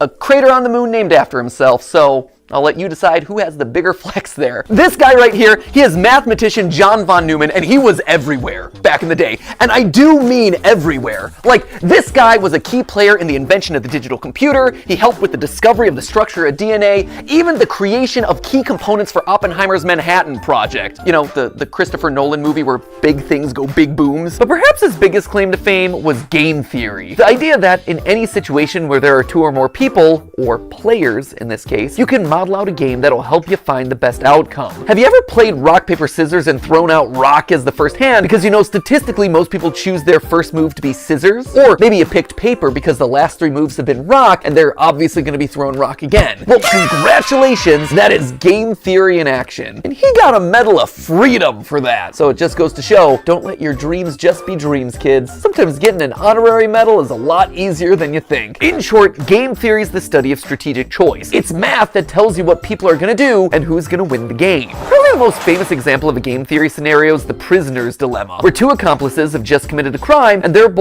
a crater on the moon named after himself, so I'll let you decide who has the bigger flex there. This guy right here, he is mathematician John von Neumann, and he was everywhere back in the day. And I do mean everywhere. Like, this guy was a key player in the invention of the digital computer. He helped with the discovery of the structure of DNA, even the creation of key components for Oppenheimer's Manhattan Project. You know, the Christopher Nolan movie where big things go big booms. But perhaps his biggest claim to fame was game theory. The idea that in any situation where there are two or more people, or players in this case, you can model out a game that'll help you find the best outcome. Have you ever played rock, paper, scissors and thrown out rock as the first hand? Because you know statistically most people choose their first move to be scissors? Or maybe you picked paper because the last three moves have been rock and they're obviously going to be thrown rock again. Well, congratulations, that is game theory in action. And he got a Medal of Freedom for that. So it just goes to show, don't let your dreams just be dreams, kids. Sometimes getting an honorary medal is a lot easier than you think. In short, game theory is the study of strategic choice. It's math that tells you what people are going to do and who's going to win the game. Probably the most famous example of a game theory scenario is the prisoner's dilemma, where two accomplices have just committed a crime and they're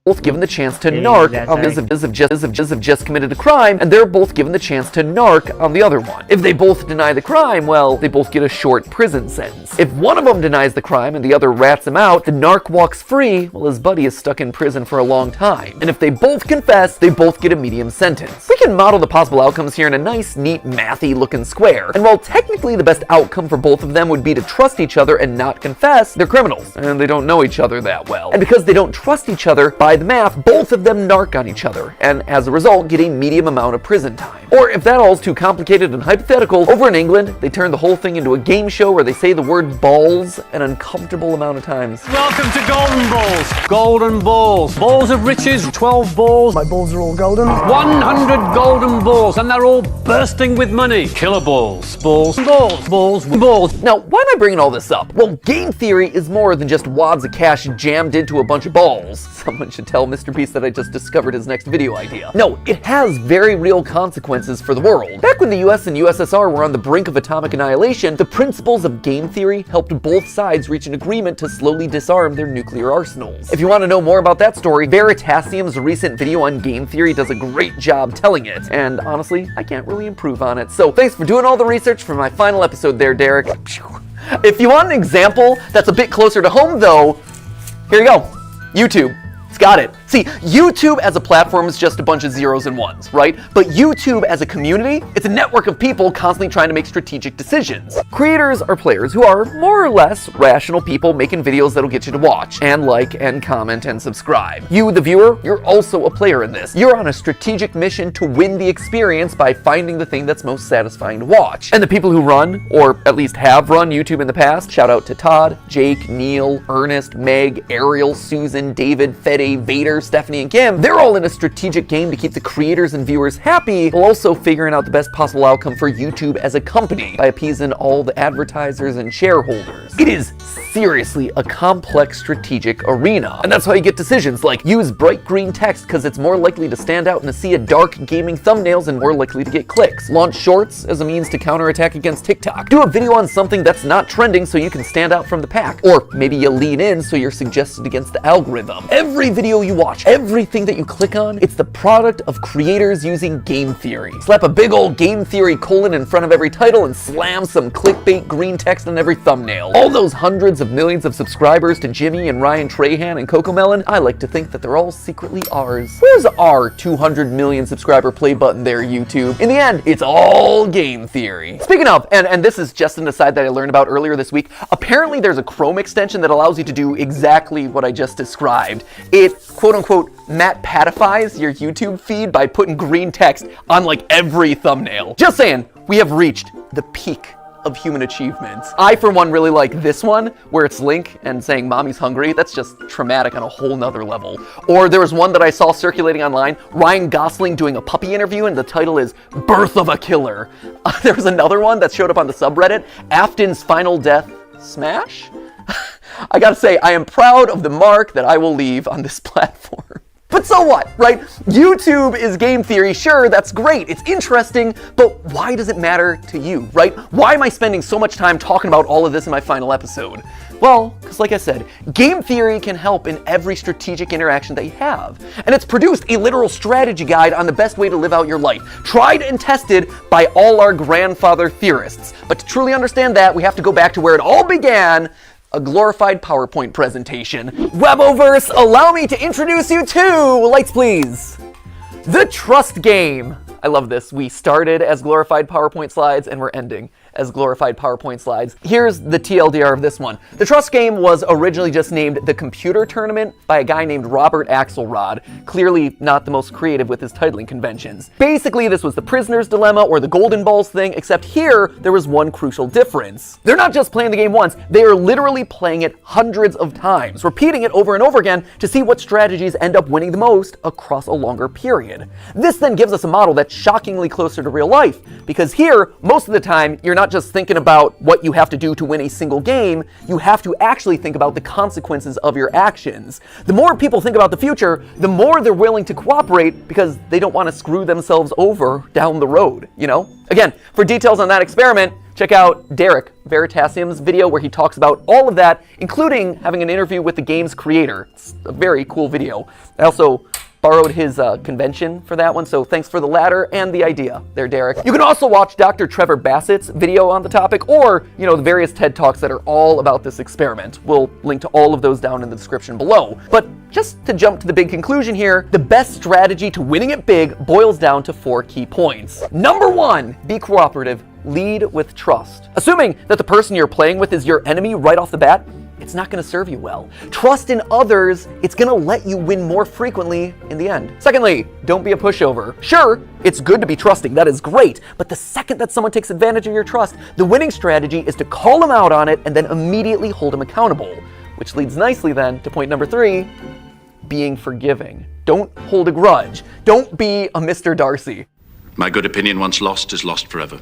both given the chance to narc on just committed a crime, and they're both given the chance to narc on the other one. If they both deny the crime, well, they both get a short prison sentence. If one of them denies the crime and the other rats him out, the narc walks free while his buddy is stuck in prison for a long time. And if they both confess, they both get a medium sentence. We can model the possible outcomes here in a nice, neat, mathy looking square. And while technically the best outcome for both of them would be to trust each other and not confess, they're criminals, and they don't know each other that well. And because they don't trust each other, by the math, both of them narc on each other, and as a result, get a medium amount of prison time. Or if that all's too complicated and hypothetical, over in England, they turn the whole thing into a game show where they say the word balls an uncomfortable amount of times. Welcome to Golden Balls. Golden Balls. Balls of riches, 12 balls. My balls are all golden. 100 golden balls, and they're all bursting with money. Killer balls. Balls. Balls. Balls. Balls. Now, why am I bringing all this up? Well, game theory is more than just wads of cash jammed into a bunch of balls. Someone should tell Mr. Beast that I just discovered his next video idea. No, it has very real consequences for the world. Back when the US and USSR were on the brink of atomic annihilation, the principles of game theory helped both sides reach an agreement to slowly disarm their nuclear arsenals. If you want to know more about that story, Veritasium's recent video on game theory does a great job telling it, and honestly, I can't really improve on it. So thanks for doing all the research for my final episode there, Derek. If you want an example that's a bit closer to home though, here you go. YouTube. It's got it. See, YouTube as a platform is just a bunch of zeros and ones, right? But YouTube as a community, it's a network of people constantly trying to make strategic decisions. Creators are players who are more or less rational people making videos that'll get you to watch and like and comment and subscribe. You, the viewer, you're also a player in this. You're on a strategic mission to win the experience by finding the thing that's most satisfying to watch. And the people who run, or at least have run YouTube in the past, shout out to Todd, Jake, Neil, Ernest, Meg, Ariel, Susan, David, Fede, Vader, Stephanie, and Kim, they're all in a strategic game to keep the creators and viewers happy, while also figuring out the best possible outcome for YouTube as a company by appeasing all the advertisers and shareholders. It is seriously a complex strategic arena, and that's how you get decisions like use bright green text because it's more likely to stand out in a sea of dark gaming thumbnails and more likely to get clicks. Launch shorts as a means to counterattack against TikTok. Do a video on something that's not trending so you can stand out from the pack, or maybe you lean in so you're suggested against the algorithm. Every video you watch, everything that you click on, it's the product of creators using game theory. Slap a big old game theory colon in front of every title and slam some clickbait green text on every thumbnail. All those hundreds of millions of subscribers to Jimmy and Ryan Trahan and Cocomelon, I like to think that they're all secretly ours. Where's our 200 million subscriber play button there, YouTube? In the end, it's all game theory. Speaking of, and this is just an aside that I learned about earlier this week, apparently there's a Chrome extension that allows you to do exactly what I just described. It quote quote-unquote Matt Patifies your YouTube feed by putting green text on like every thumbnail. Just saying, we have reached the peak of human achievements. I, for one, really like this one, where it's Link and saying mommy's hungry. That's just traumatic on a whole nother level. Or there was one that I saw circulating online, Ryan Gosling doing a puppy interview, and the title is Birth of a Killer. There was another one that showed up on the subreddit, Afton's Final Death Smash? I gotta say, I am proud of the mark that I will leave on this platform. But so what, right? YouTube is game theory, sure, that's great, it's interesting, but why does it matter to you, right? Why am I spending so much time talking about all of this in my final episode? Well, because like I said, game theory can help in every strategic interaction that you have. And it's produced a literal strategy guide on the best way to live out your life, tried and tested by all our grandfather theorists. But to truly understand that, we have to go back to where it all began, a glorified PowerPoint presentation. Weboverse, allow me to introduce you to, lights please, the Trust Game. I love this. We started as glorified PowerPoint slides and we're ending as glorified PowerPoint slides. Here's the TLDR of this one. The Trust Game was originally just named the Computer Tournament by a guy named Robert Axelrod, clearly not the most creative with his titling conventions. Basically, this was the Prisoner's Dilemma or the Golden Balls thing, except here, there was one crucial difference. They're not just playing the game once, they are literally playing it hundreds of times, repeating it over and over again to see what strategies end up winning the most across a longer period. This then gives us a model that's shockingly closer to real life, because here, most of the time, you're not just thinking about what you have to do to win a single game, you have to actually think about the consequences of your actions. The more people think about the future, the more they're willing to cooperate because they don't want to screw themselves over down the road, you know? Again, for details on that experiment, check out Derek Veritasium's video where he talks about all of that, including having an interview with the game's creator. It's a very cool video. I also borrowed his convention for that one, so thanks for the latter and the idea there, Derek. You can also watch Dr. Trevor Bassett's video on the topic, or, you know, the various TED Talks that are all about this experiment. We'll link to all of those down in the description below. But just to jump to the big conclusion here, the best strategy to winning it big boils down to 4 key points. Number 1, be cooperative. Lead with trust. Assuming that the person you're playing with is your enemy right off the bat, it's not going to serve you well. Trust in others, it's going to let you win more frequently in the end. Secondly, don't be a pushover. Sure, it's good to be trusting, that is great, but the second that someone takes advantage of your trust, the winning strategy is to call them out on it and then immediately hold them accountable. Which leads nicely then to point number 3, being forgiving. Don't hold a grudge. Don't be a Mr. Darcy. My good opinion once lost is lost forever.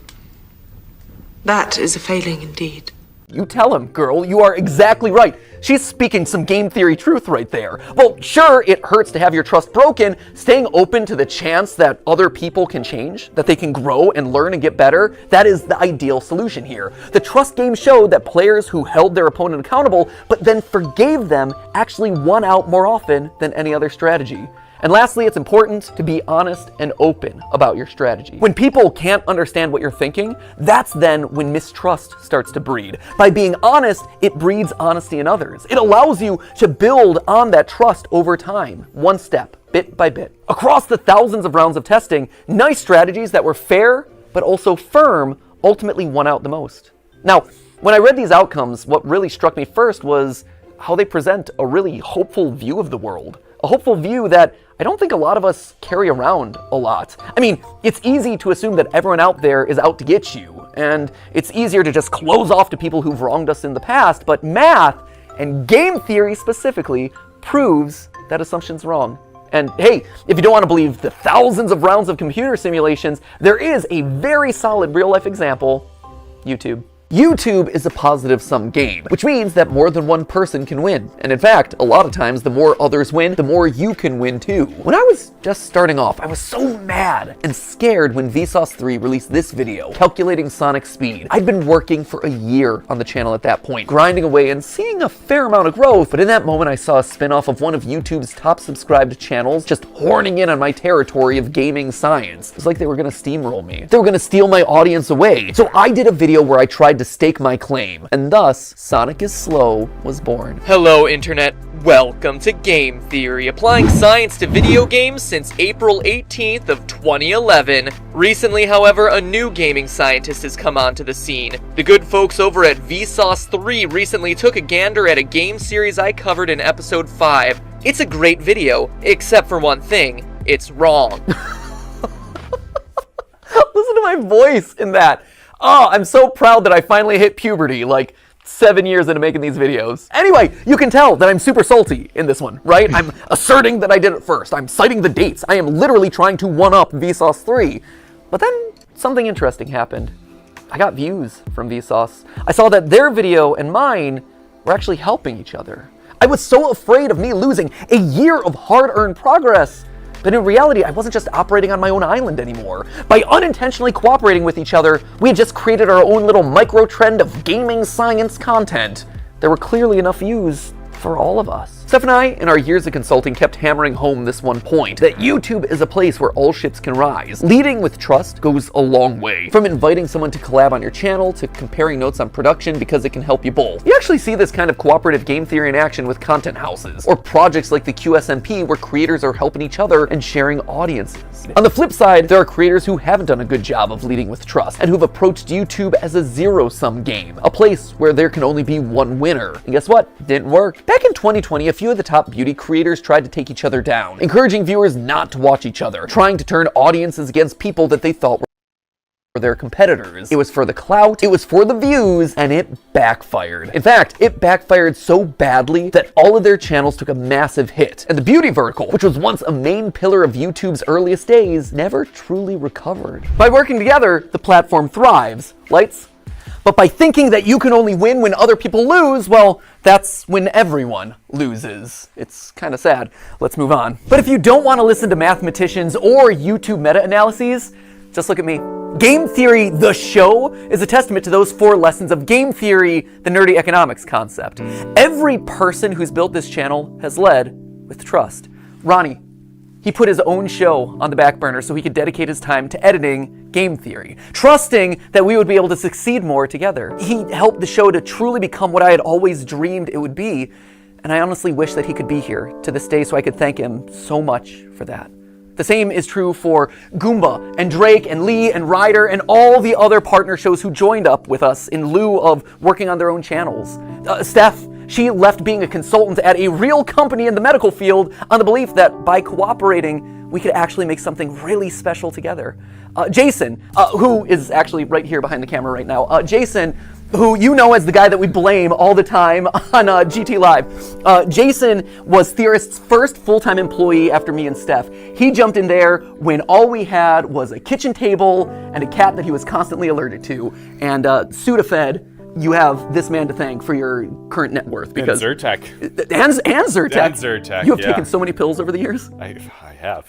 That is a failing indeed. You tell him, girl, you are exactly right. She's speaking some game theory truth right there. Well, sure, it hurts to have your trust broken. Staying open to the chance that other people can change, that they can grow and learn and get better, that is the ideal solution here. The Trust Game showed that players who held their opponent accountable, but then forgave them, actually won out more often than any other strategy. And lastly, it's important to be honest and open about your strategy. When people can't understand what you're thinking, that's then when mistrust starts to breed. By being honest, it breeds honesty in others. It allows you to build on that trust over time, one step, bit by bit. Across the thousands of rounds of testing, nice strategies that were fair, but also firm, ultimately won out the most. Now, when I read these outcomes, what really struck me first was how they present a really hopeful view of the world. A hopeful view that I don't think a lot of us carry around a lot. I mean, it's easy to assume that everyone out there is out to get you, and it's easier to just close off to people who've wronged us in the past, but math, and game theory specifically, proves that assumption's wrong. And hey, if you don't want to believe the thousands of rounds of computer simulations, there is a very solid real-life example, YouTube. YouTube is a positive-sum game, which means that more than one person can win. And in fact, a lot of times, the more others win, the more you can win too. When I was just starting off, I was so mad and scared when Vsauce 3 released this video, calculating Sonic speed. I'd been working for a year on the channel at that point, grinding away and seeing a fair amount of growth, but in that moment I saw a spin-off of one of YouTube's top subscribed channels just horning in on my territory of gaming science. It was like they were gonna steamroll me. They were gonna steal my audience away. So I did a video where I tried to stake my claim, and thus Sonic is Slow was born. Hello, Internet. Welcome to Game Theory, applying science to video games since April 18th of 2011. Recently, however, a new gaming scientist has come onto the scene. The good folks over at Vsauce 3 recently took a gander at a game series I covered in episode 5, It's a great video, except for one thing. It's wrong. Listen to my voice in that. Oh, I'm so proud that I finally hit puberty, like 7 years into making these videos. Anyway, you can tell that I'm super salty in this one, right? I'm asserting that I did it first. I'm citing the dates. I am literally trying to one-up Vsauce 3. But then something interesting happened. I got views from Vsauce. I saw that their video and mine were actually helping each other. I was so afraid of me losing a year of hard-earned progress. But in reality, I wasn't just operating on my own island anymore. By unintentionally cooperating with each other, we had just created our own little micro-trend of gaming science content. There were clearly enough views for all of us. Steph and I, in our years of consulting, kept hammering home this one point, that YouTube is a place where all ships can rise. Leading with trust goes a long way. From inviting someone to collab on your channel, to comparing notes on production because it can help you both. You actually see this kind of cooperative game theory in action with content houses, or projects like the QSMP where creators are helping each other and sharing audiences. On the flip side, there are creators who haven't done a good job of leading with trust, and who've approached YouTube as a zero-sum game, a place where there can only be one winner. And guess what? Didn't work. Back in 2020, a few of the top beauty creators tried to take each other down, encouraging viewers not to watch each other, trying to turn audiences against people that they thought were their competitors. It was for the clout, it was for the views, and it backfired. In fact, it backfired so badly that all of their channels took a massive hit, and the beauty vertical, which was once a main pillar of YouTube's earliest days, never truly recovered. By working together, the platform thrives. Lights? But by thinking that you can only win when other people lose, well, that's when everyone loses. It's kind of sad. Let's move on. But if you don't want to listen to mathematicians or YouTube meta-analyses, just look at me. Game Theory, the show, is a testament to those 4 lessons of game theory, the nerdy economics concept. Every person who's built this channel has led with trust. Ronnie, he put his own show on the back burner so he could dedicate his time to editing Game Theory, trusting that we would be able to succeed more together. He helped the show to truly become what I had always dreamed it would be, and I honestly wish that he could be here to this day so I could thank him so much for that. The same is true for Goomba and Drake and Lee and Ryder and all the other partner shows who joined up with us in lieu of working on their own channels. Steph, she left being a consultant at a real company in the medical field on the belief that by cooperating, we could actually make something really special together. Jason, who is actually right here behind the camera right now. Jason, who you know as the guy that we blame all the time on GT Live. Jason was Theorist's first full-time employee after me and Steph. He jumped in there when all we had was a kitchen table and a cat that he was constantly allergic to. And Sudafed, you have this man to thank for your current net worth. Because and Zyrtec. And Zyrtec. And Zyrtec, you have taken so many pills over the years. I have.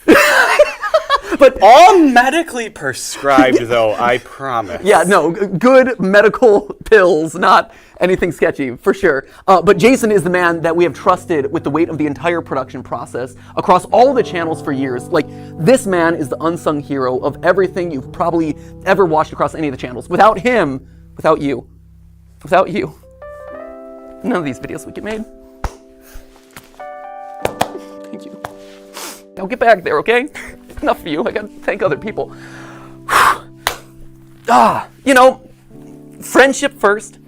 But all medically prescribed, though, I promise. Yeah, no, good medical pills, not anything sketchy, for sure. But Jason is the man that we have trusted with the weight of the entire production process across all the channels for years. Like, this man is the unsung hero of everything you've probably ever watched across any of the channels. Without him, without you, none of these videos would get made. Thank you. Now get back there, okay? Enough for you. I gotta thank other people. You know, friendship first,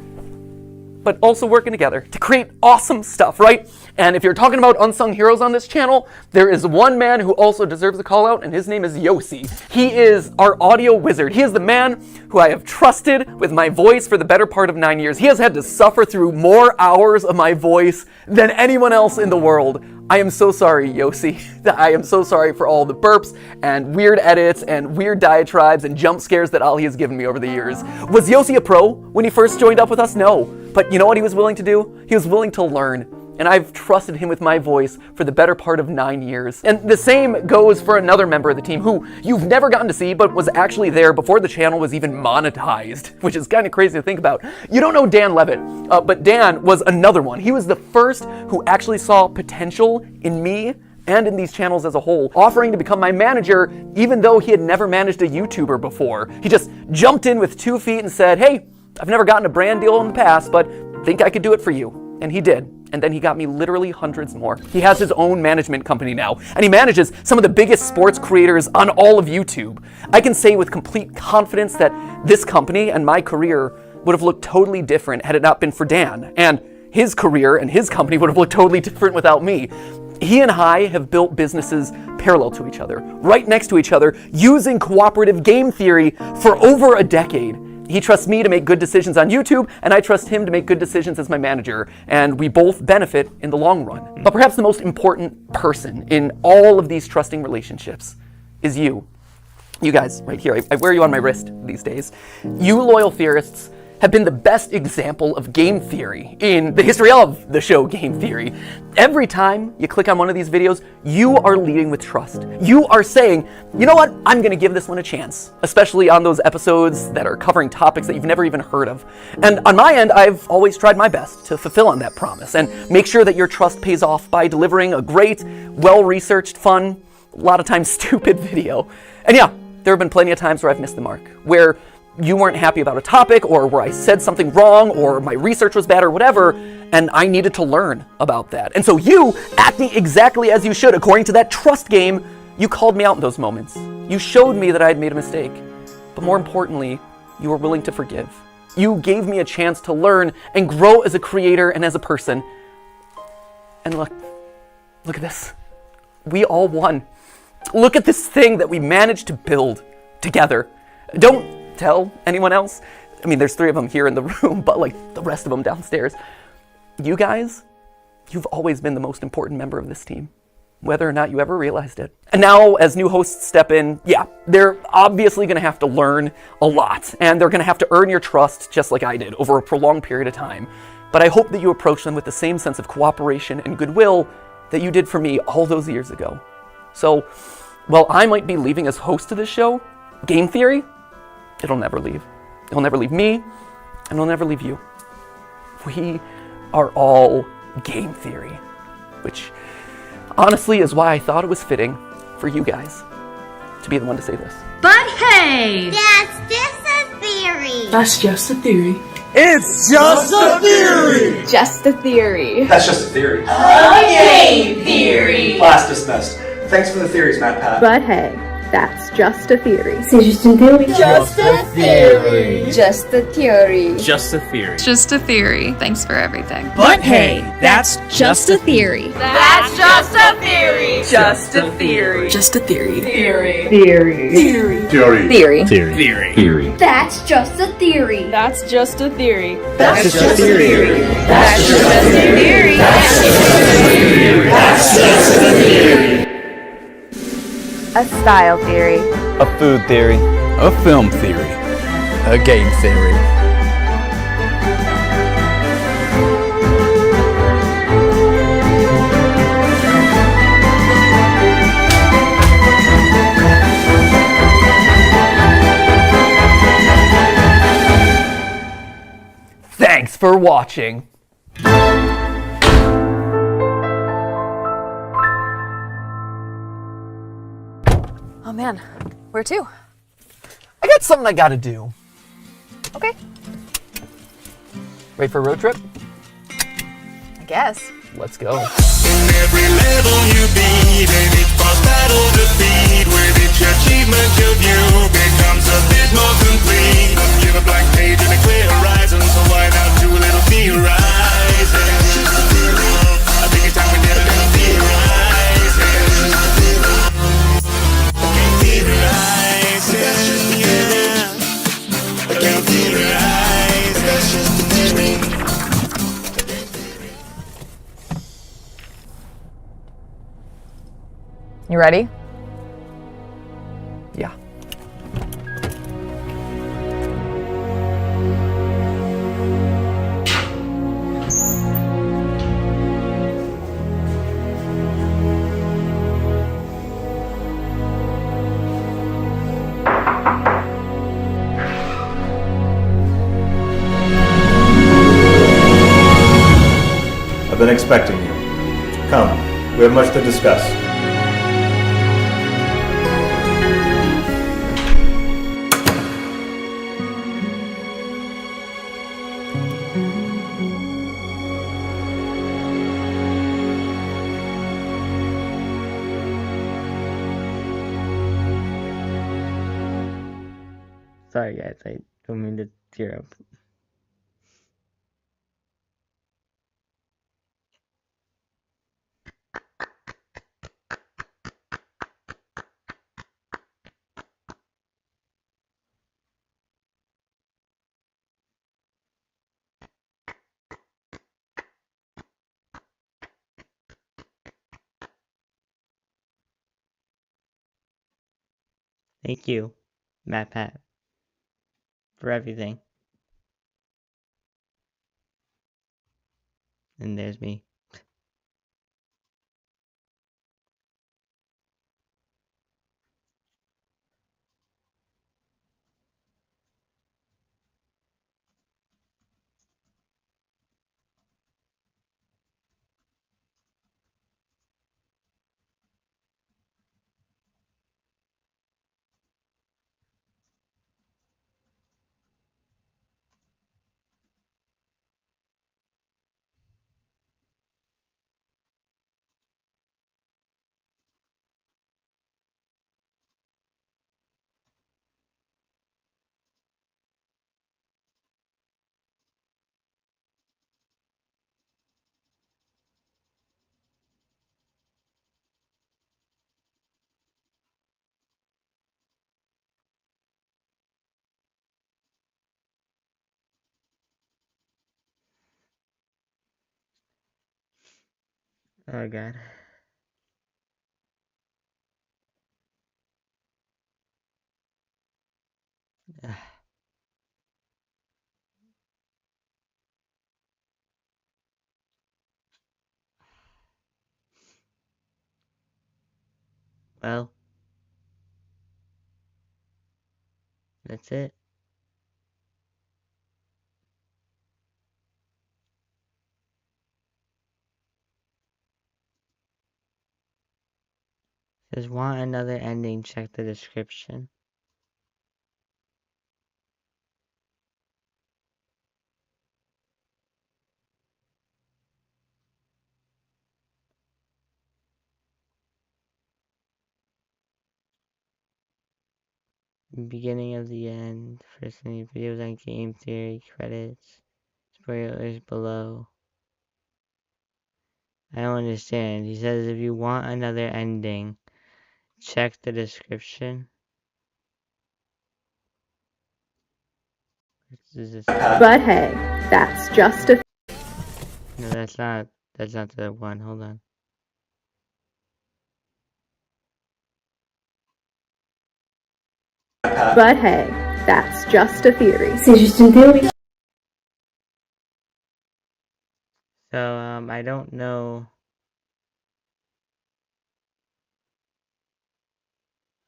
but also working together to create awesome stuff, right? And if you're talking about unsung heroes on this channel, there is one man who also deserves a call out, and his name is Yossi. He is our audio wizard. He is the man who I have trusted with my voice for the better part of 9 years. He has had to suffer through more hours of my voice than anyone else in the world. I am so sorry, Yossi. I am so sorry for all the burps and weird edits and weird diatribes and jump scares that Ali has given me over the years. Was Yossi a pro when he first joined up with us? No. But you know what he was willing to do? He was willing to learn. And I've trusted him with my voice for the better part of 9 years. And the same goes for another member of the team who you've never gotten to see, but was actually there before the channel was even monetized, which is kind of crazy to think about. You don't know Dan Levitt, but Dan was another one. He was the first who actually saw potential in me and in these channels as a whole, offering to become my manager even though he had never managed a YouTuber before. He just jumped in with 2 feet and said, hey, I've never gotten a brand deal in the past, but think I could do it for you. And he did. And then he got me literally hundreds more. He has his own management company now, and he manages some of the biggest sports creators on all of YouTube. I can say with complete confidence that this company and my career would have looked totally different had it not been for Dan. And his career and his company would have looked totally different without me. He and I have built businesses parallel to each other, right next to each other, using cooperative game theory for over a decade. He trusts me to make good decisions on YouTube, and I trust him to make good decisions as my manager, and we both benefit in the long run. But perhaps the most important person in all of these trusting relationships is you. You guys, right here, I wear you on my wrist these days. You loyal theorists have been the best example of game theory in the history of the show Game Theory. Every time you click on one of these videos, you are leading with trust. You are saying, you know what, I'm gonna give this one a chance, especially on those episodes that are covering topics that you've never even heard of. And on my end, I've always tried my best to fulfill on that promise and make sure that your trust pays off by delivering a great, well-researched, fun, a lot of times stupid video. And yeah, there have been plenty of times where I've missed the mark, where you weren't happy about a topic, or where I said something wrong, or my research was bad, or whatever, and I needed to learn about that. And so you, acting exactly as you should, according to that trust game, you called me out in those moments. You showed me that I had made a mistake. But more importantly, you were willing to forgive. You gave me a chance to learn and grow as a creator and as a person. And look at this. We all won. Look at this thing that we managed to build together. Don't tell anyone else. I mean, there's 3 of them here in the room, but like the rest of them downstairs. You guys, you've always been the most important member of this team, whether or not you ever realized it. And now, as new hosts step in, yeah, they're obviously gonna have to learn a lot, and they're gonna have to earn your trust just like I did over a prolonged period of time. But I hope that you approach them with the same sense of cooperation and goodwill that you did for me all those years ago. So, while I might be leaving as host of this show, Game Theory, it'll never leave. It'll never leave me, and it'll never leave you. We are all Game Theory, which honestly is why I thought it was fitting for you guys to be the one to say this. But hey! That's just a theory. That's just a theory. It's just a theory! Just a theory. That's just a theory. Okay, theory. Class dismissed. Thanks for the theories, Matt Pat. But hey, that's just a theory. C'est juste une théorie. Just a theory. Just a theory. Just a theory. Just a theory. Thanks for everything. But hey, that's Just a theory. That's just a theory. Just a theory. just a theory. Theory. Theory. Theory. Theory. Theory. Theory. Theory. That's just a theory. That's just a theory. That's just a theory. That's just a theory. That's just a theory. A style theory. A food theory. A film theory. A game theory. Thanks for watching. Oh man, where to? I got something I gotta do. Okay, Ready for a road trip? I guess. Let's go. Every level you beat, and each boss battle defeat, with each achievement your view becomes a bit more complete. Give a blank page and a clear horizon, so why not do a little theorizing? I think it's time we did a little theorizing. Theorizing, yeah. I can't theorize, that's just a theory. You ready? Yeah. I've been expecting you. Come, we have much to discuss. Sorry guys, I don't mean to tear up. Thank you, MatPat, for everything. And there's me. Oh god. Well, that's it. If you want another ending, check the description. Beginning of the end. First any videos on game theory, credits, spoilers below. I don't understand. He says if you want another ending, check the description. But hey, that's just a... No, that's not the one. Hold on. But hey, that's just a theory. C'est juste une théorie. So, I don't know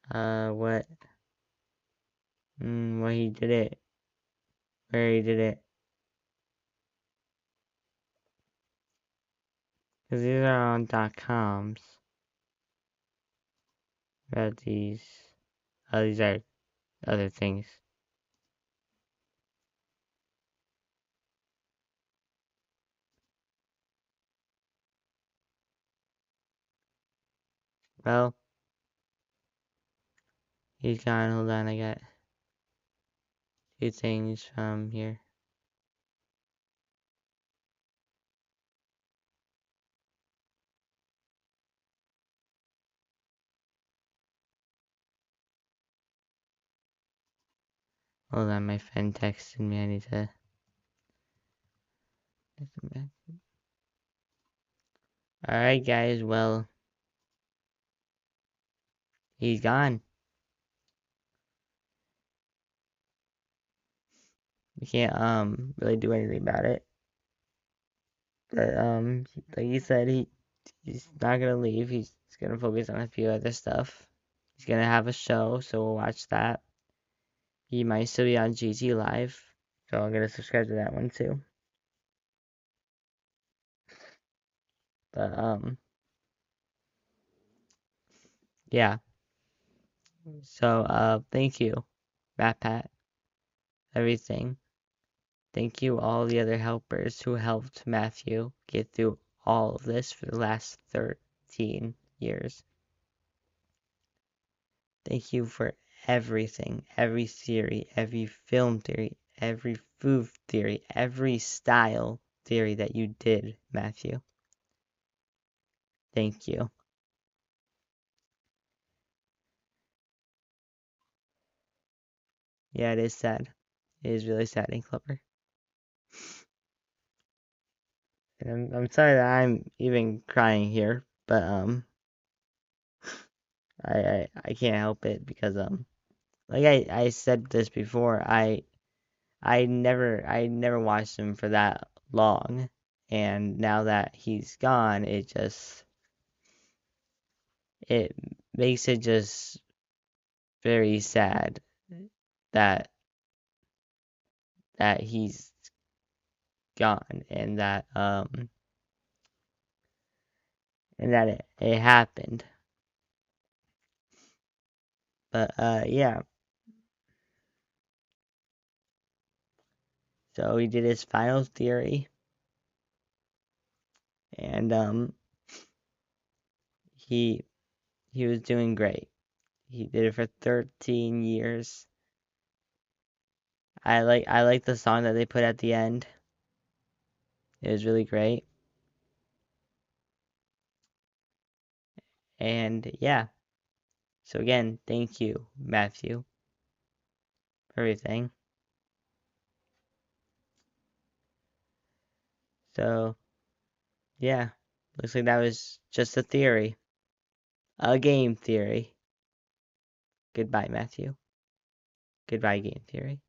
what he did it, where he did it. Because these are on .coms. About these. Oh, these are other things. Well, he's gone. Hold on, I got two things from here. Hold on, my friend texted me. I need to. Alright, guys, well, he's gone. We can't, really do anything about it. But, like he said, he's not gonna leave. He's gonna focus on a few other stuff. He's gonna have a show, so we'll watch that. He might still be on GT Live, so I'm gonna subscribe to that one too. But, yeah. So, thank you, MatPat, everything. Thank you all the other helpers who helped Matthew get through all of this for the last 13 years. Thank you for everything, every theory, every film theory, every food theory, every style theory that you did, Matthew. Thank you. Yeah, it is sad. It is really sad and clever. And I'm sorry that I'm even crying here, but I can't help it because like I said this before, I never watched him for that long, and now that he's gone, it makes it just very sad that he's gone, and that it happened. But yeah. So he did his final theory, and he was doing great. He did it for 13 years. I like the song that they put at the end. It was really great. And yeah. So again, thank you, Matthew, for everything. So yeah, looks like that was just a theory. A game theory. Goodbye, Matthew. Goodbye, game theory.